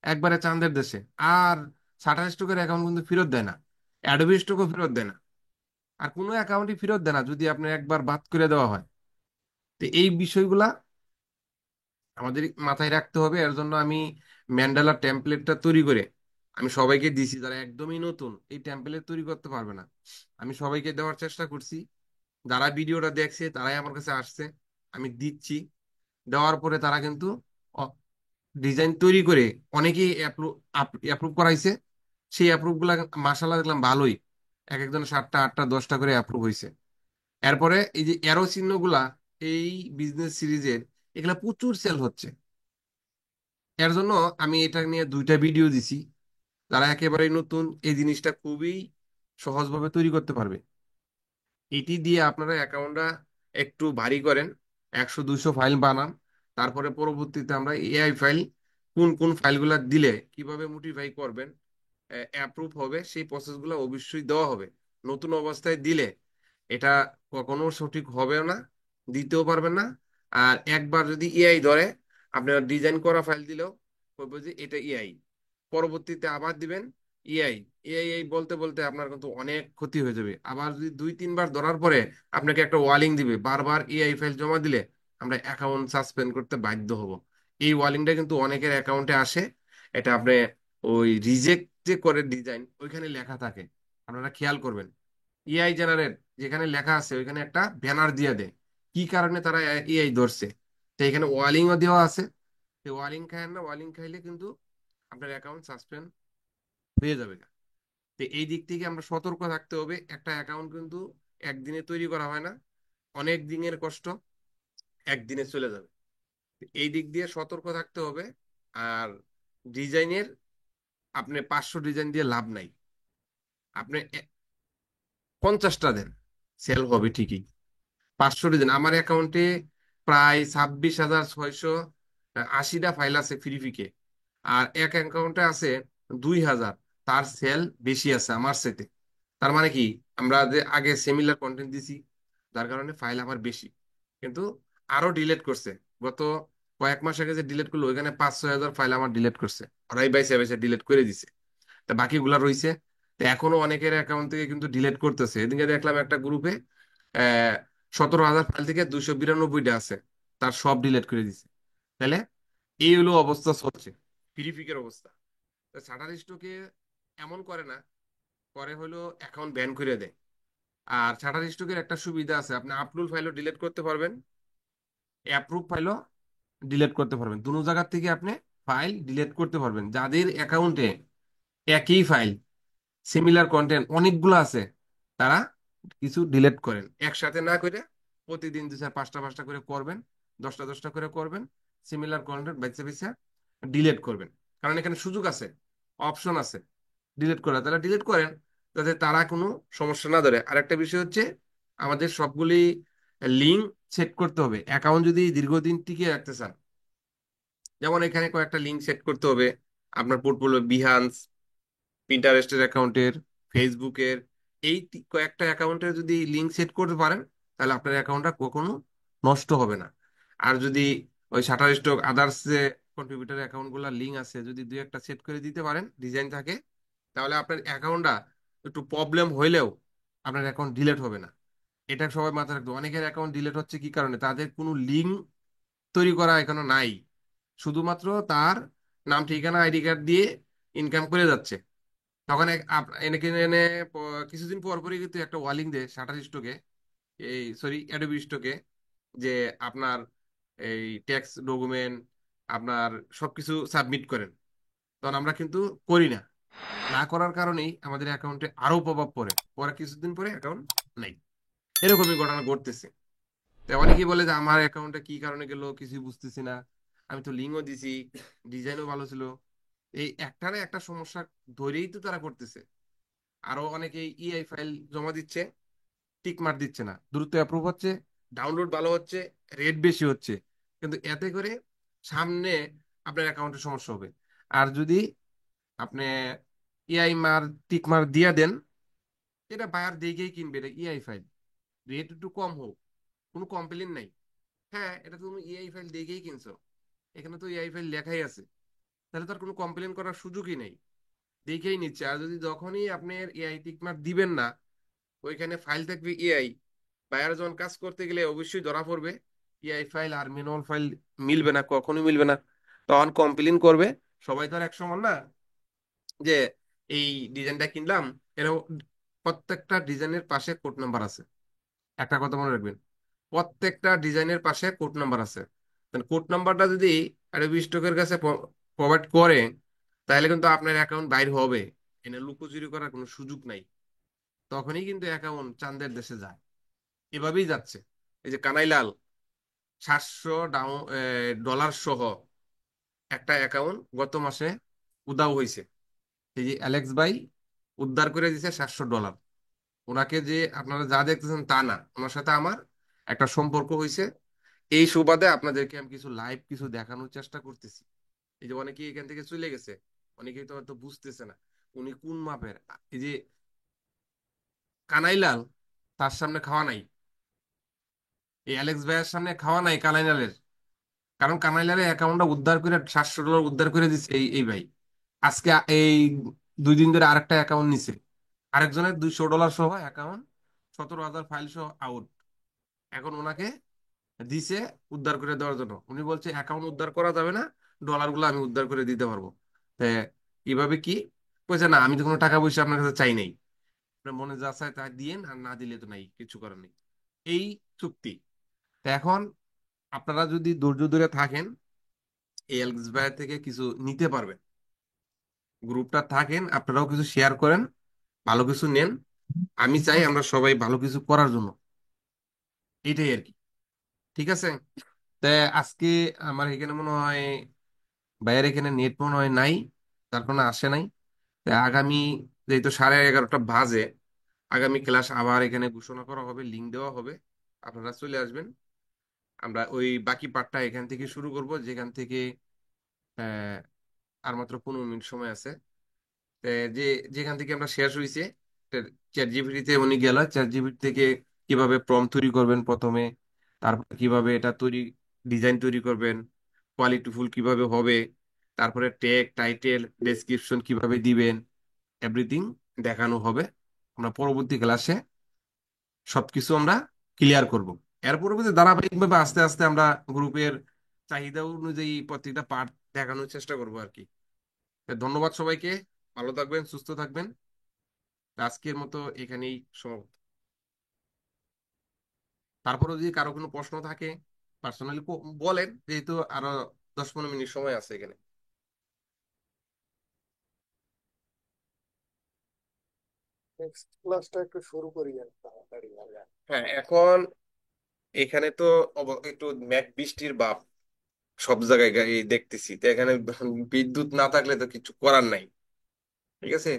একবারে চাঁদের দেশে। আর শাটার স্টকের অ্যাকাউন্ট কিন্তু ফেরত দেয় না, অ্যাডোবি স্টকও ফেরত দেয় না, আর কোনো অ্যাকাউন্টই ফেরত দেয় না যদি আপনার একবার বাদ করে দেওয়া হয়। তো এই বিষয়গুলা আমাদের মাথায় রাখতে হবে। এর জন্য আমি ম্যান্ডেলা টেমপ্লেটটা তৈরি করে আমি সবাইকে দিছি, যারা একদমই নতুন এই টেমপ্লেট তৈরি করতে পারবে না, আমি সবাইকে দেওয়ার চেষ্টা করছি। যারা ভিডিওটা দেখছে তারাই আমার কাছে আসছে, আমি দিচ্ছি। দেওয়ার পরে তারা কিন্তু ডিজাইন তৈরি করে অনেকেই অ্যাপ্রুভ করাইছে। সেই অ্যাপ্রুভ গুলা মাসাল্লাহ দেখলাম ভালোই, এক একজন 7টা 8টা 10টা করে অ্যাপ্রুভ হয়েছে। এরপরে এই যে অ্যারো চিহ্নগুলা এই বিজনেস সিরিজের, এগুলা প্রচুর সেল হচ্ছে। এর জন্য আমি এটা নিয়ে দুইটা ভিডিও দিছি। যারা একেবারে নতুন এই জিনিসটা খুবই সহজভাবে তৈরি করতে পারবে। এটি দিয়ে আপনারা অ্যাকাউন্টটা একটু ভারী করেন, 100-200 ফাইল বানান। তারপরে পরবর্তীতে আমরা এআই ফাইল কোন কোন ফাইলগুলো দিলে কিভাবে মোটিফাই করবেন, অ্যাপ্রুভ হবে, সেই প্রসেসগুলো অবশ্যই দেওয়া হবে। নতুন অবস্থায় দিলে এটা কখনো সঠিক হবে না, দিতেও পারবেন না। আর একবার যদি এআই ধরে, আপনার ডিজাইন করা ফাইল দিলেও বলবো যে এটা এআই, পরবর্তীতে আবার দিবেন এআই, এআই বলতে বলতে আপনার কিন্তু অনেক ক্ষতি হয়ে যাবে। আবার যদি 2-3 বার ধরার পরে আপনাকে একটা ওয়ার্নিং দিবে, বারবার এআই ফাইল জমা দিলে আমরা অ্যাকাউন্ট সাসপেন্ড করতে বাধ্য হব। এই ওয়ার্নিংটা কিন্তু অনেকের অ্যাকাউন্টে আসে। এটা আপনি ওই রিজেক্ট যে করে ডিজাইন ওইখানে লেখা থাকে, আপনারা খেয়াল করবেন। এআই জেনারেট যেখানে লেখা আছে ওইখানে একটা ব্যানার দিয়ে দেয় কি কারণে তারা এআই ধরছে। তো এখানে ওয়ার্নিংও দেওয়া আছে। ওয়ার্নিং খায় না, ওয়ার্নিং খাইলে কিন্তু আপনার অ্যাকাউন্ট সাসপেন্ড হয়ে যাবে। তো এই দিক থেকে আমরা সতর্ক থাকতে হবে। একটা অ্যাকাউন্ট কিন্তু একদিনে তৈরি করা হয় না, অনেক দিনের কষ্ট একদিনে চলে যাবে। তো এই দিক দিয়ে সতর্ক থাকতে হবে। আর ডিজাইনের আপনি 500 ডিজাইন দিয়ে লাভ নাই, আপনি 50টা দেন, সেল হবে ঠিকই। 500 ডিজাইন আমার অ্যাকাউন্টে প্রায় 26,680টা ফাইল আছে ফ্রি ফিকে। আর এক অ্যাকাউন্টে আছে 2,000, তার সেল বেশি আছে আমার সেটে। তার মানে কি, আমরা যে আগে সিমিলার কন্টেন্ট দিছি যার কারণে ফাইল আমার বেশি, কিন্তু আরো ডিলিট করছে। গত কয়েক মাস আগে যে ডিলিট করলো ওইখানে 5-6 হাজার ফাইল আমার ডিলিট করছে, ওরাই বাইসে বাইসে ডিলিট করে দিছে। তা বাকিগুলা রইছে। তো এখনো অনেকের অ্যাকাউন্ট থেকে কিন্তু ডিলিট করতেছে। এদিকে দেখলাম একটা গ্রুপে 17,000 ফাইল থেকে 292টা আছে, তার সব ডিলিট করে দিছে। তাহলে এই হলো অবস্থা চলছে, ফিরিফিকের অবস্থা। শাটার স্টকে এমন করে না, করে হলো অ্যাকাউন্ট ব্যান করে দেয়। আর শাটার স্টকের একটা সুবিধা আছে, আপনি আপলোড ফাইলও ডিলিট করতে পারবেন, অ্যাপ্রুভ ফাইলও ডিলিট করতে পারবেন, দুটো জায়গা থেকে আপনি ফাইল ডিলিট করতে পারবেন। যাদের অ্যাকাউন্টে একই ফাইল, সিমিলার কন্টেন্ট অনেকগুলো আছে, তারা কিছু ডিলিট করেন, একসাথে না করে প্রতিদিন 2 4 5টা 5টা করে করবেন, 10টা 10টা করে করবেন, সিমিলার কন্টেন্ট বেছে বেছে ডিলিট করবেন। কারণ এখানে সুযোগ আছে, অপশন আছে ডিলিট করা, তাহলে ডিলিট করেন যাতে তারা কোনো সমস্যা না ধরে। আর একটা বিষয় হচ্ছে, আমাদের সবগুলি লিঙ্ক সেট করতে হবে অ্যাকাউন্ট যদি দীর্ঘদিন টিকিয়ে রাখতে চান। যেমন এখানে কয়েকটা লিঙ্ক সেট করতে হবে, আপনার পোর্টফোলিও বিহান্স, পিন্টারেস্টের অ্যাকাউন্টের, ফেসবুকের, এই কয়েকটা অ্যাকাউন্টের যদি লিঙ্ক সেট করতে পারেন, তাহলে আপনার অ্যাকাউন্টটা কখনো নষ্ট হবে না। আর যদি ওই শাটার স্টক আদার্স যে কন্ট্রিবিউটার অ্যাকাউন্টগুলোর লিঙ্ক আছে, যদি দুই একটা সেট করে দিতে পারেন ডিজাইন থাকে, তাহলে আপনার অ্যাকাউন্টটা একটু প্রবলেম হইলেও আপনার অ্যাকাউন্ট ডিলিট হবে না। এটা সবাই মাথায় রাখবে, অনেকের অ্যাকাউন্ট ডিলিট হচ্ছে কি কারণে, তাদের কোনো লিঙ্ক তৈরি করা এখনো নাই, শুধুমাত্র তার নাম ঠিকানা আইডি কার্ড দিয়ে ইনকাম করে যাচ্ছে। তখন এনেকে এনে কিছুদিন পর পরই কিন্তু একটা ওয়ার্নিং দেয় শাটার স্টকে, এই সরি অ্যাডোবি স্টকে, যে আপনার এই ট্যাক্স ডকুমেন্ট আপনার সবকিছু সাবমিট করেন। তখন আমরা কিন্তু করি না, না করার কারণেই আমাদের অ্যাকাউন্টে আরো প্রভাব পড়ে, পরে কিছুদিন পরে অ্যাকাউন্ট নাই। এরকমই ঘটনা ঘটতেছে। তো অনেকেই বলে যে আমার অ্যাকাউন্টে কি কারণে গেল কিছুই বুঝতেছি না, আমি তো লিঙ্কও দিছি, ডিজাইনও ভালো ছিল। এই একটারে একটা সমস্যা ধরেই তো তারা করতেছে। আরো অনেকে ইআই ফাইল জমা দিচ্ছে, টিক মার দিচ্ছে না, দ্রুত অ্যাপ্রুভ হচ্ছে, ডাউনলোড ভালো হচ্ছে, রেট বেশি হচ্ছে, কিন্তু এতে করে সামনে আপনার অ্যাকাউন্টে সমস্যা হবে। আর যদি আপনি ইআই মার টিক মার দিয়া দেন, এটা বায়ার দেখেই কিনবে, এটা ইআই ফাইল, রেট একটু কম হোক, কোনো কমপ্লেন নাই। হ্যাঁ, এটা তুমি ইআই ফাইল দেখেই কিনছো, এখানে তো ইআই ফাইল লেখাই আছে, তাহলে তার কোনো কমপ্লেন করার সুযোগই নেই, দেখেই নিচ্ছে। আর যদি যখনই আপনার এআই টিক মার্ক দিবেন না, ওইখানে ফাইল থাকবে এআই, বায়ার যখন কাজ করতে গেলে অবশ্যই ধরা পড়বে এআই ফাইল আর ম্যানুয়াল ফাইল মিলবে না, কখনোই মিলবে না, তখন কমপ্লেন করবে। সবাই তো আর এক সমান না, যে এই ডিজাইনটা কিনলাম, এর প্রত্যেকটা ডিজাইনের পাশে কোড নাম্বার আছে। একটা কথা মনে রাখবেন, প্রত্যেকটা ডিজাইনের পাশে কোড নাম্বার আছে। কোড নাম্বারটা যদি অ্যাডোবি স্টকের কাছে প্রোভাইড করে, তাহলে কিন্তু আপনার অ্যাকাউন্ট বাইর হবে, এনে লুকোচুরি করার কোনো সুযোগ নাই। তখনই কিন্তু অ্যাকাউন্ট চাঁদের দেশে যায়, এভাবেই যাচ্ছে। এই যে কানাইলাল 700 ডলার সহ একটা অ্যাকাউন্ট গত মাসে উধাও হয়েছে। এই যে অ্যালেক্স ভাই উদ্ধার করে দিয়েছে 700 ডলার। ওনাকে যে আপনারা যা দেখতেছেন তা না, ওনার সাথে আমার একটা সম্পর্ক হয়েছে, এই সুবাদে আপনাদেরকে আমি কিছু লাইভ কিছু দেখানোর চেষ্টা করতেছি। এই যে অনেকেই এখান থেকে চলে গেছে, অনেকেই তো হয়তো বুঝতেছে না উনি কোন মাপের। এই যে কানাইলাল, তার সামনে খাওয়া নাই, এই অ্যালেক্স ভাইয়ের সামনে খাওয়া নাই কানাইলালের। কারণ কানাইলালের অ্যাকাউন্টটা উদ্ধার করে 700 ডলার উদ্ধার করে দিচ্ছে এই এই ভাই। আজকে এই 2 দিন ধরে আরেকটা অ্যাকাউন্ট নিছে, আরেকজনের 200 ডলার সহ অ্যাকাউন্ট, 17,000 ফাইল সহ আউট। এখন ওনাকে দিছে উদ্ধার করে দেওয়ার জন্য, উনি বলছে অ্যাকাউন্ট উদ্ধার করা যাবে না, ডলার গুলো আমি উদ্ধার করে দিতে পারবো। তো কিভাবে কি বলছে, না আমি তো কোনো টাকা পয়সা আপনার কাছে চাই নাই, আপনার মনে যা চায় তা দিয়েন, আর না দিলে তো নাই, কিছু করার নেই, এই চুক্তি। তো এখন আপনারা যদি ধৈর্য ধরে থাকেন, এই এলসবায়ার থেকে কিছু নিতে পারবেন, গ্রুপটা থাকেন, আপনারাও কিছু শেয়ার করেন, ভালো কিছু নেন। আমি চাই আমরা সবাই ভালো কিছু করার জন্য, এটাই আর কি। ঠিক আছে। তা আজকে আমার এখানে মনে হয় বাইরে এখানে নেট মনে হয় নাই, তার কোনো আসে নাই। তা আগামী, যেহেতু 11:30 বাজে, আগামী ক্লাস আবার এখানে ঘোষণা করা হবে, লিঙ্ক দেওয়া হবে, আপনারা চলে আসবেন। আমরা ওই বাকি পার্টটা এখান থেকে শুরু করব, যেখান থেকে আহ, আর মাত্র 15 মিনিট সময় আছে। তে যে যেখান থেকে আমরা শেষ হয়েছে, চ্যাট জিপিটিতে উনি গেল, চ্যাট জিপিটি থেকে কিভাবে প্রম্পট তৈরি করবেন প্রথমে, তারপর কিভাবে এটা তৈরি, ডিজাইন তৈরি করবেন, কোয়ালিটিফুল কিভাবে হবে, তারপরে ট্যাগ টাইটেল ডেসক্রিপশন কিভাবে দিবেন, এভরিথিং দেখানো হবে। আমরা পরবর্তী ক্লাসে সবকিছু আমরা ক্লিয়ার করব। এর পরবর্তী ধারাবাহিকভাবে আস্তে আস্তে আমরা গ্রুপের চাহিদা অনুযায়ী প্রত্যেকটা পার্ট দেখানোর চেষ্টা করবো আর কি। ধন্যবাদ সবাইকে। ভালো থাকবেন, সুস্থ থাকবেন। আজকের মতো এখানেই সমাপ্ত। তারপরে যদি কারো কোনো প্রশ্ন থাকে পার্সোনালি বলেন, যেহেতু আরো 10-15 মিনিট সময় আছে এখানে। নেক্সট ক্লাসটা একটু শুরু করি আর তাড়াতাড়ি ভাইয়া। হ্যাঁ, এখন এখানে তো একটু মেঘ বৃষ্টির ভাব সব জায়গায় দেখতেছি, তো এখানে বিদ্যুৎ না থাকলে তো কিছু করার নাই। ঠিক আছে,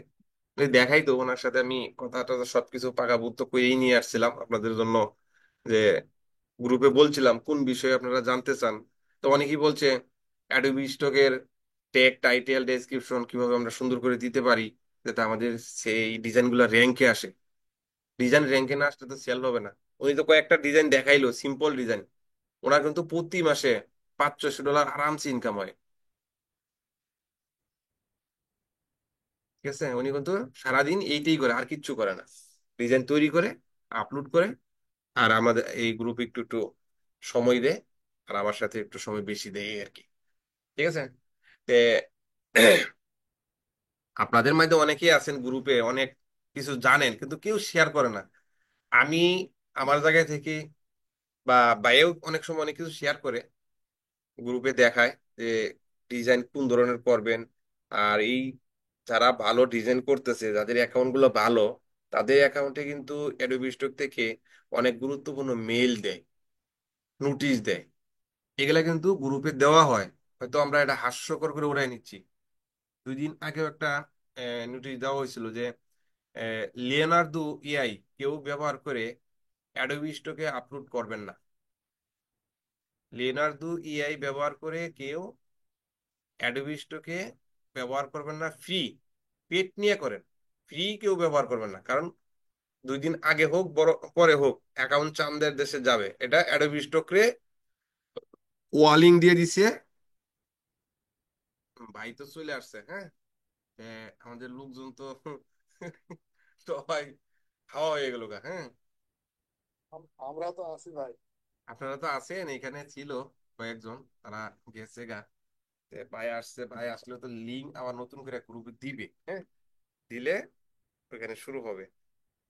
ওই দেখাই তো ওনার সাথে আমি কথাটা সবকিছু পাকাপোক্ত করেই নিয়ে আসছিলাম আপনাদের জন্য, যে গ্রুপে বলছিলাম কোন বিষয়ে আপনারা জানতে চান। তো অনেকেই বলছে অ্যাডোবি স্টকের ট্যাগ, টাইটেল, ডেসক্রিপশন কিভাবে আমরা সুন্দর করে দিতে পারি যাতে আমাদের সেই ডিজাইন গুলা র্যাঙ্কে আসে। ডিজাইন র্যাঙ্কে না আসলে তো সেল হবে না। উনি তো কয়েকটা ডিজাইন দেখাইলো, সিম্পল ডিজাইন, ওনার কিন্তু প্রতি মাসে $500-600 আরামসে ইনকাম হয়। ঠিক আছে, উনি কিন্তু সারাদিন এইটাই করে, আর কিচ্ছু করে না। ডিজাইন তৈরি করে, আপলোড করে, আর আমাদের এই গ্রুপে একটু একটু সময় দেয়, আর আমার সাথে একটু সময় বেশি দেয় এই আর কি। ঠিক আছে। তে আপনাদের মধ্যে অনেকেই আছেন গ্রুপে, অনেক কিছু জানেন কিন্তু কেউ শেয়ার করে না। আমি আমার জায়গায় থেকে বা বাইরেও অনেক সময় অনেক কিছু শেয়ার করে গ্রুপে দেখায় যে ডিজাইন কোন ধরনের করবেন। আর এই যারা ভালো ডিজাইন করতেছে, যাদের অ্যাকাউন্ট গুলো ভালো, তাদের অ্যাকাউন্টে কিন্তু অ্যাডোবি স্টক থেকে অনেক গুরুত্বপূর্ণ মেইল দেয়, নোটিশ দেয়। এগুলা কিন্তু গ্রুপে দেওয়া হয়, হয়তো আমরা এটা হাস্যকর করে উড়াই নিচ্ছি। 2 দিন আগেও একটা নোটিশ দেওয়া হয়েছিল যে লিওনার্দো এআই কেউ ব্যবহার করে অ্যাডোবি স্টকে আপলোড করবেন না। লিওনার্দো এআই ব্যবহার করে কেউ অ্যাডোবি স্টকে ব্যবহার করবেন না, ফ্রি, পেড নিয়ে করেন, ফ্রি কেউ ব্যবহার করবেন না। কারণ 2 দিন আগে হোক বড় পরে হোক অ্যাকাউন্ট চান্দের দেশে যাবে, এটা অ্যাডোবি স্টকে ওয়ার্নিং দিয়ে দিছে। ভাই তো চলে আসছে, হ্যাঁ। আমাদের লোকজন তো সবাই খাওয়া হয়ে গেল গা, হ্যাঁ। আমরা তো আছি ভাই। আপনারা তো আছেন, এখানে ছিল কয়েকজন, তারা গেছে গা। ভাই আসছে, ভাই আসলে তো লিঙ্ক আবার নতুন করে গ্রুপে দিবে, হ্যাঁ। দিলে ওখানে শুরু হবে।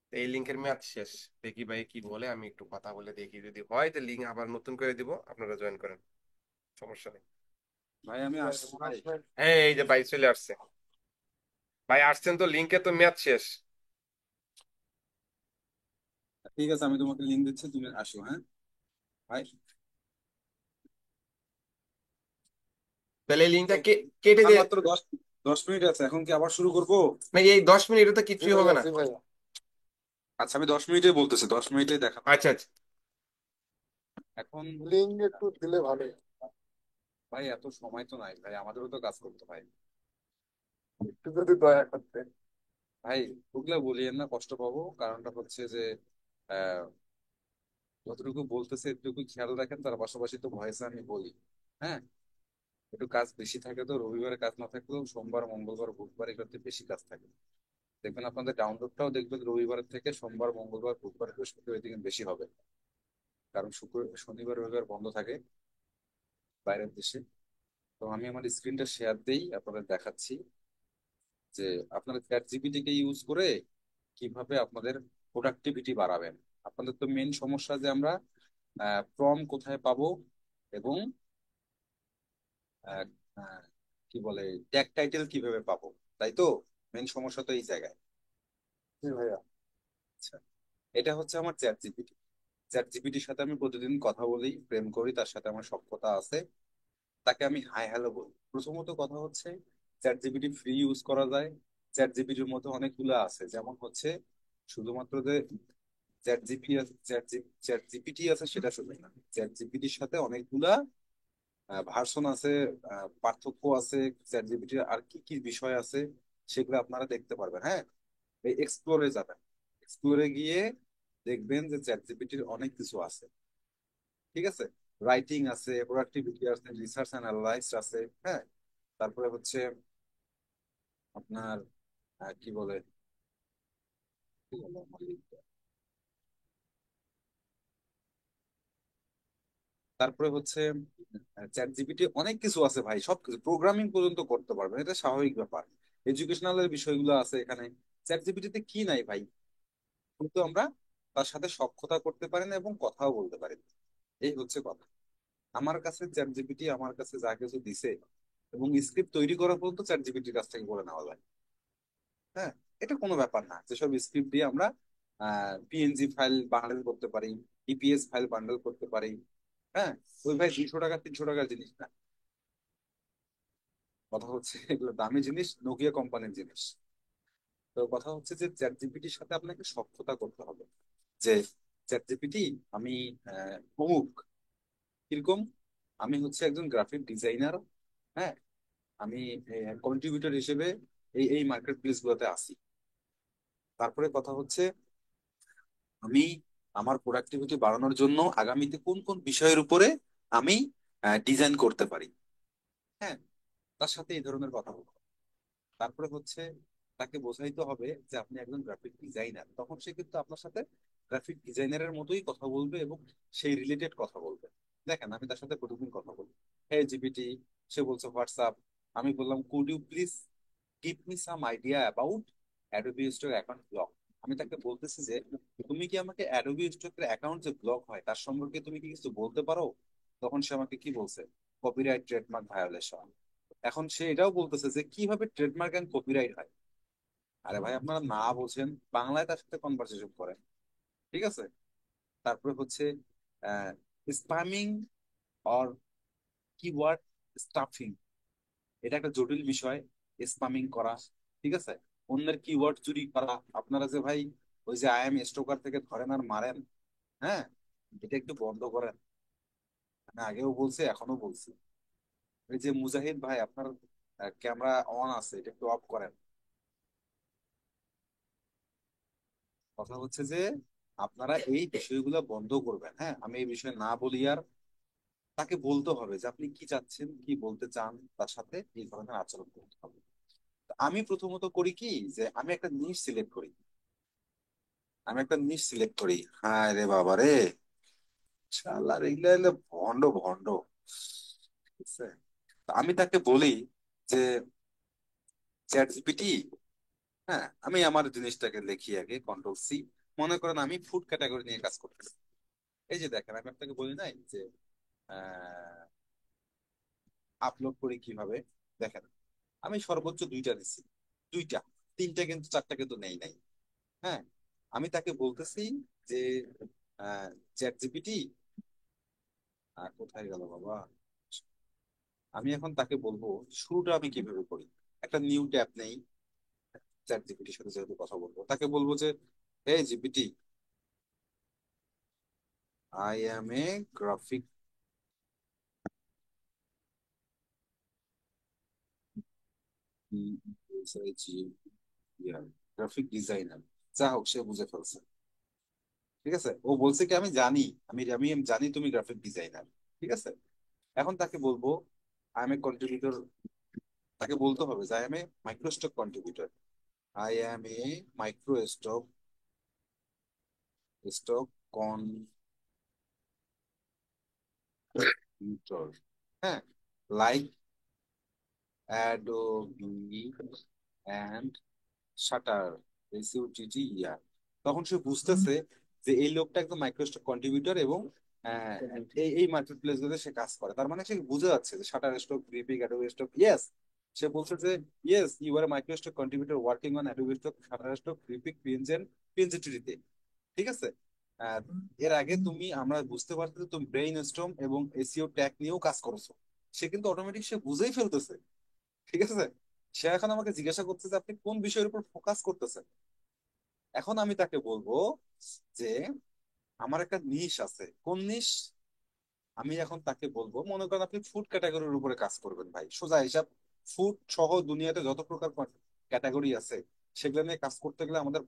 তো এই লিঙ্কের মেয়াদ শেষ। দেখি ভাই কি বলে, আমি একটু কথা বলে দেখি, যদি হয় তো লিঙ্ক আবার নতুন করে দিব, আপনারা জয়েন করেন, সমস্যা নেই। ভাই আমি আসছি ভাই। হ্যাঁ, এই যে ভাই চলে আসছে। ভাই আসছেন তো, লিঙ্কে তো মেয়াদ শেষ। ঠিক আছে, আমি তোমাকে লিঙ্ক দিচ্ছি, তুমি আসো, হ্যাঁ ভাই। তাহলে এই লিঙ্কটা তো কেটে আর দিয়ে, মাত্র 10 10 মিনিট আছে, এখন কি আবার শুরু করবো? না এই 10 মিনিটে তো জি কিছুই হবে ভাইয়া, না। জি ভাইয়া। আচ্ছা, আমি 10 মিনিটে বলতেছি, 10 মিনিটে দেখা। আচ্ছা আচ্ছা। এখন লিঙ্ক একটু দিলে ভালো। ভাই এত সময় তো নাই ভাই, আমাদেরও তো কাজ করতে ভাই। একটু যদি দয়া করতে। ভাই ওগুলা বলিয়েন না, কষ্ট পাবো। কারণটা হচ্ছে যে আহ যতটুকু বলতেছে এটুকু খেয়াল রাখেন, তার পাশাপাশি তো ভয়েসে আমি বলি। হ্যাঁ, একটু কাজ বেশি থাকে তো, রবিবারে কাজ না থাকলেও সোমবার, মঙ্গলবার, বুধবার এগুলোতে বেশি কাজ থাকে। দেখবেন আপনাদের ডাউনলোডটাও দেখবেন রবিবারের থেকে সোমবার, মঙ্গলবার, বুধবার, বৃহস্পতিবার এদিকে বেশি হবে। কারণ শুক্র, শনিবার, রবিবার বন্ধ থাকে বাইরের দেশে। তো আমি আমার স্ক্রিনটা শেয়ার দেই, আপনাদের দেখাচ্ছি যে আপনারা চ্যাট জিপিটি কে ইউজ করে কিভাবে আপনাদের প্রোডাক্টিভিটি বাড়াবেন। আপনাদের তো মেন সমস্যা যে আমরা প্রম কোথায় পাবো এবং আহ, আহ, কি বলে ট্যাগ টাইটেল কিভাবে পাবো, তাই তো মেন সমস্যা তো এই জায়গায়। জি ভাইয়া। আচ্ছা, এটা হচ্ছে আমার চ্যাট জিপিটি। চ্যাট জিপিটির সাথে আমি প্রতিদিন কথা বলি, প্রেম করি, তার সাথে আমার সখ্যতা আছে। তাকে আমি হাই হ্যালো বলি। প্রথমত কথা হচ্ছে চ্যাট জিপিটি ফ্রি ইউজ করা যায়। চ্যাট জিপিটির মধ্যে অনেকগুলো আছে, যেমন হচ্ছে শুধুমাত্র যে চ্যাট জিপি আছে, চ্যাট জিপিটি আছে সেটা শুধু না, চ্যাট জিপিটির সাথে অনেকগুলা ভার্সন আছে, পার্থক্য আছে। চ্যাট জিপিটির আর কি কি বিষয় আছে সেগুলো আপনারা দেখতে পারবেন, হ্যাঁ। এই এক্সপ্লোরে যাবেন, এক্সপ্লোরে গিয়ে দেখবেন যে চ্যাট জিপিটির অনেক কিছু আছে। ঠিক আছে, রাইটিং আছে, প্রোডাক্টিভিটি আছে, রিসার্চ অ্যানালাইসিস আছে, হ্যাঁ। তারপরে হচ্ছে আপনার কি বলে, কি বলে আমার লিঙ্কটা? তারপরে হচ্ছে চ্যাট জিপিটি অনেক কিছু আছে ভাই, সবকিছু প্রোগ্রামিং পর্যন্ত করতে পারবেন, এটা স্বাভাবিক ব্যাপার। এডুকেশনাল এর বিষয়গুলো আছে এখানে। চ্যাট জিপিটিতে কি নাই ভাই, কিন্তু আমরা তার সাথে সখ্যতা করতে পারি না এবং কথাও বলতে পারি না। এই হচ্ছে কথা। আমার কাছে চ্যাট জিপিটি আমার কাছে যা কিছু দিছে, এবং স্ক্রিপ্ট তৈরি করা পর্যন্ত চ্যাট জিপিটির কাছ থেকে করে নেওয়া যায়। হ্যাঁ, এটা কোনো ব্যাপার না। যেসব স্ক্রিপ্ট দিয়ে আমরা পিএনজি ফাইল বান্ডেল করতে পারি, ইপিএস ফাইল বান্ডেল করতে পারি, হ্যাঁ, ওই ভাই 200 টাকা 300 টাকার জিনিস না। কথা হচ্ছে এগুলো দামি জিনিস, নোকিয়া কোম্পানির জিনিস। তো কথা হচ্ছে যে চ্যাট জিপিটির সাথে আপনাকে সখ্যতা করতে হবে, যে চ্যাট জিপিটি আমি অমুক কিরকম, আমি হচ্ছে একজন গ্রাফিক ডিজাইনার, হ্যাঁ, আমি কন্ট্রিবিউটর হিসেবে এই এই মার্কেট প্লেস গুলোতে আসি। তারপরে কথা হচ্ছে আমি আমার প্রোডাক্টিভিটি বাড়ানোর জন্য আগামীতে কোন কোন বিষয়ের উপরে আমি ডিজাইন করতে পারি, হ্যাঁ, তার সাথে এই ধরনের কথা বলবো। তারপরে হচ্ছে তাকে বোঝাইতে হবে যে আপনি একজন গ্রাফিক ডিজাইনার, তখন সে কিন্তু আপনার সাথে গ্রাফিক ডিজাইনারের মতোই কথা বলবে এবং সেই রিলেটেড কথা বলবে। দেখেন আমি তার সাথে প্রতিদিন কথা বলি, হে জিপিটি, সে বলছে হোয়াটসঅ্যাপ, আমি বললাম could you please give me some idea about Adobe stock account block. আমি তাকে বলতেছি যে তুমি কি আমাকে অ্যাডোবি স্টকের অ্যাকাউন্ট যে ব্লক হয় তার সম্পর্কে তুমি কি কিছু বলতে পারো? তখন সে আমাকে কি বলছে, কপিরাইট ট্রেডমার্ক ভায়োলেশন। এখন সে এটাও বলতেছে যে কিভাবে ট্রেডমার্ক এন্ড কপিরাইট হয়। আরে ভাই আপনারা না বোঝেন, বাংলায় তার সাথে কনভারসেশন করেন, ঠিক আছে? তারপরে হচ্ছে স্প্যামিং অর কিওয়ার্ড স্টাফিং, এটা একটা জটিল বিষয়। স্প্যামিং করা, ঠিক আছে, অন্যের কিওয়ার্ড চুরি করা। আপনারা যে ভাই ওই যে আই এম স্টোকার থেকে ধরেন আর মারেন, হ্যাঁ, এটা একটু বন্ধ করেন। আমি আগেও বলছি এখনো বলছি, এই যে মুজাহিদ ভাই আপনার ক্যামেরা অন আছে, এটা একটু অফ করেন। কথা হচ্ছে যে আপনারা এই বিষয়গুলো বন্ধ করবেন, হ্যাঁ, আমি এই বিষয়ে না বলি আর। তাকে বলতে হবে যে আপনি কি চাচ্ছেন, কি বলতে চান, তার সাথে এই ধরনের আচরণ করতে হবে। তো আমি প্রথমত করি কি, যে আমি একটা নিশ সিলেক্ট করি। হ্যাঁ রে বাবা রে, শালার এগুলা এগুলা ভন্ড ভন্ড, ঠিক আছে? তো আমি তাকে বলি যে চ্যাট জিপিটি, হ্যাঁ, আমি আমার জিনিসটাকে লিখি আগে কন্ট্রোল C। মনে করেন আমি ফুড ক্যাটাগরি নিয়ে কাজ করতেছি। এই যে দেখেন আমি আপনাকে বলি নাই যে আপলোড করি কিভাবে, দেখেন আমি সর্বোচ্চ 2টা দিচ্ছি, 2টা, 3টা কিন্তু 4টা কিন্তু নেই নাই। হ্যাঁ, আমি তাকে বলতেছি যে চ্যাট জিপিটি, কোথায় গেল বাবা, আমি এখন তাকে বলবো শুরুটা আমি কিভাবে করি। একটা নিউ ট্যাব নেই, চ্যাট জিপিটির সাথে যেহেতু কথা বলবো তাকে বলবো যে hey GPT, I am a graphic graphic designer. যা হোক সে বুঝে ফেলছে, ঠিক আছে, ও বলছে কি আমি জানি, আমি আমি জানি তুমি গ্রাফিক ডিজাইনার, ঠিক আছে। এখন তাকে বলবো আই এম এ কন্ট্রিবিউটর, তাকে বলতে হবে যে I am a microstock contributor, I am a micro stock contributor, হ্যাঁ, like Adobe and Shutter, SUTT। তখন সে বুঝতেছে যে এই লোকটা একদম মাইক্রোস্টক কন্ট্রিবিউটর এবং আহ, এই এই মার্কেট প্লেস গুলোতে সে কাজ করে। তার মানে সে বুঝে যাচ্ছে যে শাটার স্টক, গ্রিপিক, অ্যাডোবি স্টক, ইয়েস। সে বলছে যে yes you are microstock contributor working on Adobe Stock, Shutterstock, গ্রিপিক, পিএনজেটিতে, ঠিক আছে। আহ, এর আগে তুমি আমরা বুঝতে পারছি যে তুমি ব্রেইন স্টর্ম এবং এসইও ট্যাগ নিয়েও কাজ করেছো। সে কিন্তু অটোমেটিক সে বুঝেই ফেলতেছে, ঠিক আছে। সে এখন আমাকে জিজ্ঞাসা করছে যে আপনি কোন বিষয়ের উপর ফোকাস করতেছেন। এখন আমি তাকে বলবো যে আমার একটা নিশ আছে, কোন নিশ। আমি এখন তাকে বলবো মনে করেন আপনি ফুড ক্যাটাগরির উপরে কাজ করবেন ভাই, সোজা হিসাব, ফুড সহ দুনিয়াতে যত প্রকার ক্যাটাগরি আছে সেগুলো নিয়ে কাজ করতে গেলে আমাদের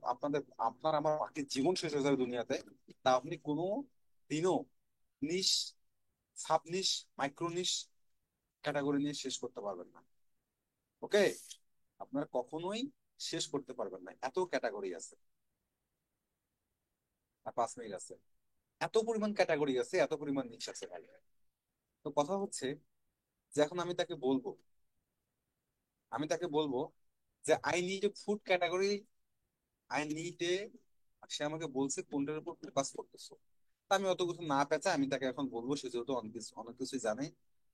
আপনার আমার বাকি জীবন শেষ হয়ে যাবে দুনিয়াতে। তা আপনি কোনো দিনও নিশ, সাব নিশ, মাইক্রো নিশ ক্যাটাগরি নিয়ে শেষ করতে পারবেন না। ওকে, আপনারা কখনোই শেষ করতে পারবেন না, এত ক্যাটাগরি আছে। আর 5 মিনিট আছে, এত পরিমাণ ক্যাটাগরি আছে, এত পরিমাণ নিশ আছে ভাই। তো কথা হচ্ছে যে এখন আমি তাকে বলবো যে I need a food category, I need a, সে আমাকে বলছে কোনটার উপর ফোকাস করতেছো। তা আমি অত কিছু না পেঁচা আমি তাকে এখন বলবো, সে যেহেতু অনেক কিছুই জানে।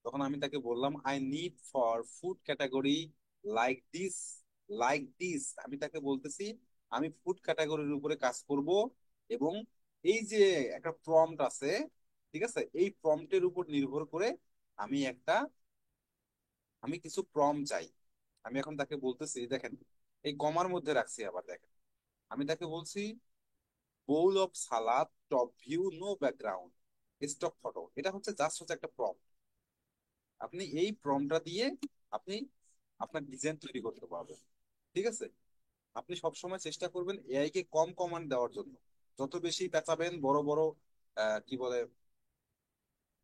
তখন আমি তাকে বললাম I need for food category like this, like this. আমি তাকে বলতেছি আমি ফুড ক্যাটাগরির উপরে কাজ করব, এবং এই যে একটা প্রম্পট আছে, ঠিক আছে, এই প্রম্পটের উপর নির্ভর করে আমি একটা আমি কিছু চাই। আমি এখন তাকে বলতেছি, দেখেন এই কমার মধ্যে রাখছি, আবার দেখেন আমি তাকে বলছি bowl of salad, top view, no background, stock photo. এটা হচ্ছে একটা প্রম্পট। আপনি এই প্রম্পটটা দিয়ে আপনি আপনার ডিজাইন তৈরি করতে পারবেন। ঠিক আছে, আপনি সবসময় চেষ্টা করবেন এআই কে কম কমান্ড দেওয়ার জন্য। যত বেশি পেঁচাবেন, বড় বড় কি বলে,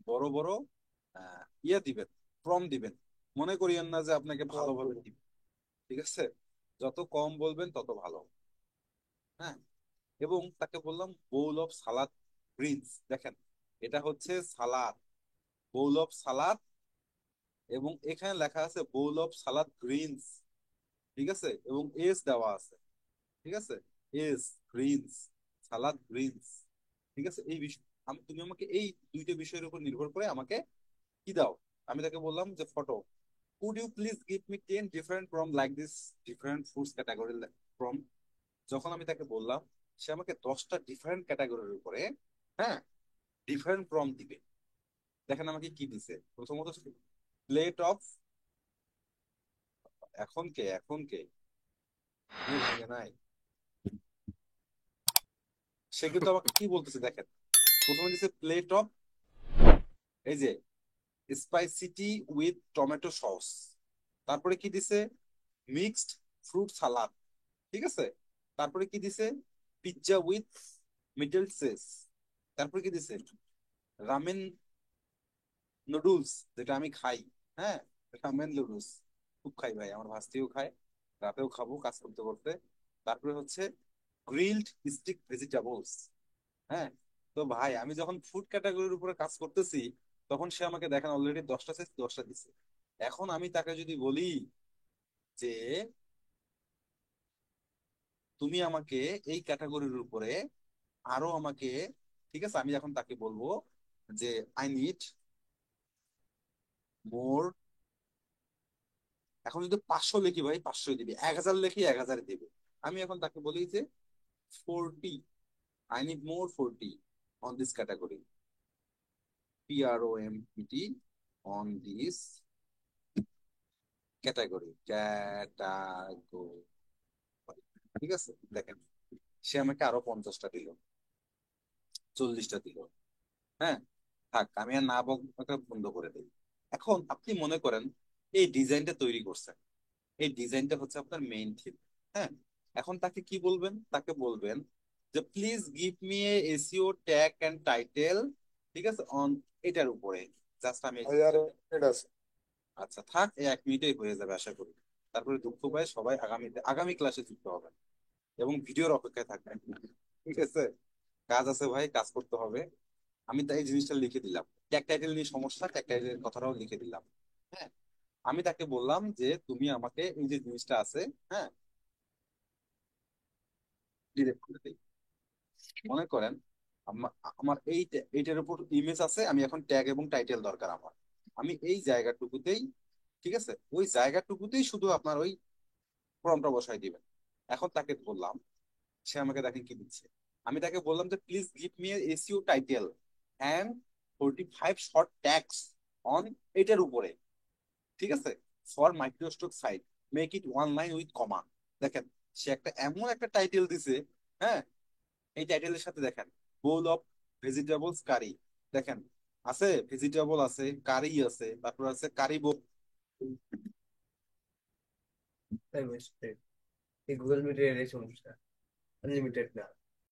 বড় বড় ইয়ে দিবেন, দিবেন, মনে করিয়েন না যে আপনাকে ভালোভাবে দিবেন। ঠিক আছে, যত কম বলবেন তত ভালো। হ্যাঁ, এবং তাকে বললাম বোল অফ সালাদ গ্রিনস। দেখেন এটা হচ্ছে সালাদ, বোল অফ সালাদ, এবং এখানে লেখা আছে বোল অফ সালাদ গ্রিনস। ঠিক আছে, এবং এস দেওয়া আছে। ঠিক আছে, এস গ্রিনস, সালাদ গ্রিনস। ঠিক আছে, এই বিষয় তুমি আমাকে এই দুইটা বিষয়ের উপর নির্ভর করে আমাকে কি দাও। আমি তাকে বললাম যে photo, could you please give me 10 different from like this, different foods category from. যখন আমি তাকে বললাম, সে আমাকে 10টা ডিফারেন্ট ক্যাটাগরির উপরে, হ্যাঁ, ডিফারেন্ট প্রম্পট দিবে। দেখেন আমাকে কি দিছে। প্রথমত প্লেট অফ, এখন কে ঘুম ভাঙে নাই, সে কিন্তু আমাকে কি বলতেছে দেখেন। প্রথমে দিছে প্লেট অফ, এই যে স্পাইসিটি উইথ টমেটো সস। তারপরে কি দিছে মিক্সড ফ্রুট সালাদ। ঠিক আছে, তারপরে কি দিছে পিৎজা উইথ মিডল সেস। তারপরে কি দিছে রামেন নুডলস, যেটা আমি খাই। হ্যাঁ, রামেন নুডলস খুব খাই ভাই, আমার ভাস্তিও খায়, রাতেও খাবো কাজ করতে করতে। তারপরে হচ্ছে গ্রিলড স্টিক ভেজিটেবলস। হ্যাঁ, তো ভাই আমি যখন ফুড ক্যাটাগরির উপরে কাজ করতেছি, তখন সে আমাকে দেখেন অলরেডি 10টা সাইজ 10টা দিছে। এখন আমি তাকে যদি বলি যে তুমি আমাকে এই ক্যাটাগরির উপরে আরো আমাকে, ঠিক আছে, আমি এখন তাকে বলবো যে আই নিড মোর। এখন যদি 500 লিখি ভাই 500 দিবি, 1000 লিখি 1000 দিবে। আমি এখন তাকে বলি যে 40, I need more 40 on this category, PROMPT on this category. ঠিক আছে, দেখেন সে আমাকে আরো 50টা দিল, 40টা দিল। হ্যাঁ, থাক আমি আর না বকা বন্ধ করে দিই। এখন আপনি মনে করেন এই ডিজাইনটা তৈরি করছেন, এই ডিজাইনটা হচ্ছে আপনার মেইন থিম। হ্যাঁ, এখন তাকে কি বলবেন, তাকে বলবেন যে please give me a SEO tag and title. ঠিক আছে, অন এটার উপরে জাস্ট আমি হাজার মিনিট আছে। আচ্ছা থাক, এই 1 মিনিটেই হয়ে যাবে আশা করি। তারপরে দুঃখ পায় সবাই, আগামী ক্লাসে যুক্ত হবেন এবং ভিডিওর অপেক্ষায় থাকবেন। ঠিক আছে, কাজ আছে ভাই, কাজ করতে হবে। আমি তাই এই জিনিসটা লিখে দিলাম, ট্যাগ টাইটেল নিয়ে সমস্যা, ট্যাগ টাইটেলের কথাটাও লিখে দিলাম। হ্যাঁ, আমি তাকে বললাম যে তুমি আমাকে এই যে জিনিসটা আছে, হ্যাঁ, ডিরেক্ট করে দিই। মনে করেন আমার এইটার উপর ইমেজ আছে, আমি এখন ট্যাগ এবং টাইটেল দরকার আমার। আমি এই জায়গাটুকুতেই, ঠিক আছে, ওই জায়গাটুকুতেই শুধু আপনার ওই ফর্মটা বসাই দিবেন। এখন তাকে বললাম, সে আমাকে দেখেন কি দিচ্ছে। আমি তাকে বললাম যে please give me SEO title and 45 short tags on এটার উপরে। ঠিক আছে, for microstock site, make it one line with comma. দেখেন সে এমন একটা টাইটেল দিছে। হ্যাঁ, এই টাইটেলের সাথে দেখেন বোল অফ ভেজিটেবলস কারি। দেখেন আছে ভেজিটেবল, আছে কারি, আছে তারপর আছে কারি বোল। তাই বুঝতে এই গুগল মিটের এই সমস্যা, আনলিমিটেড না।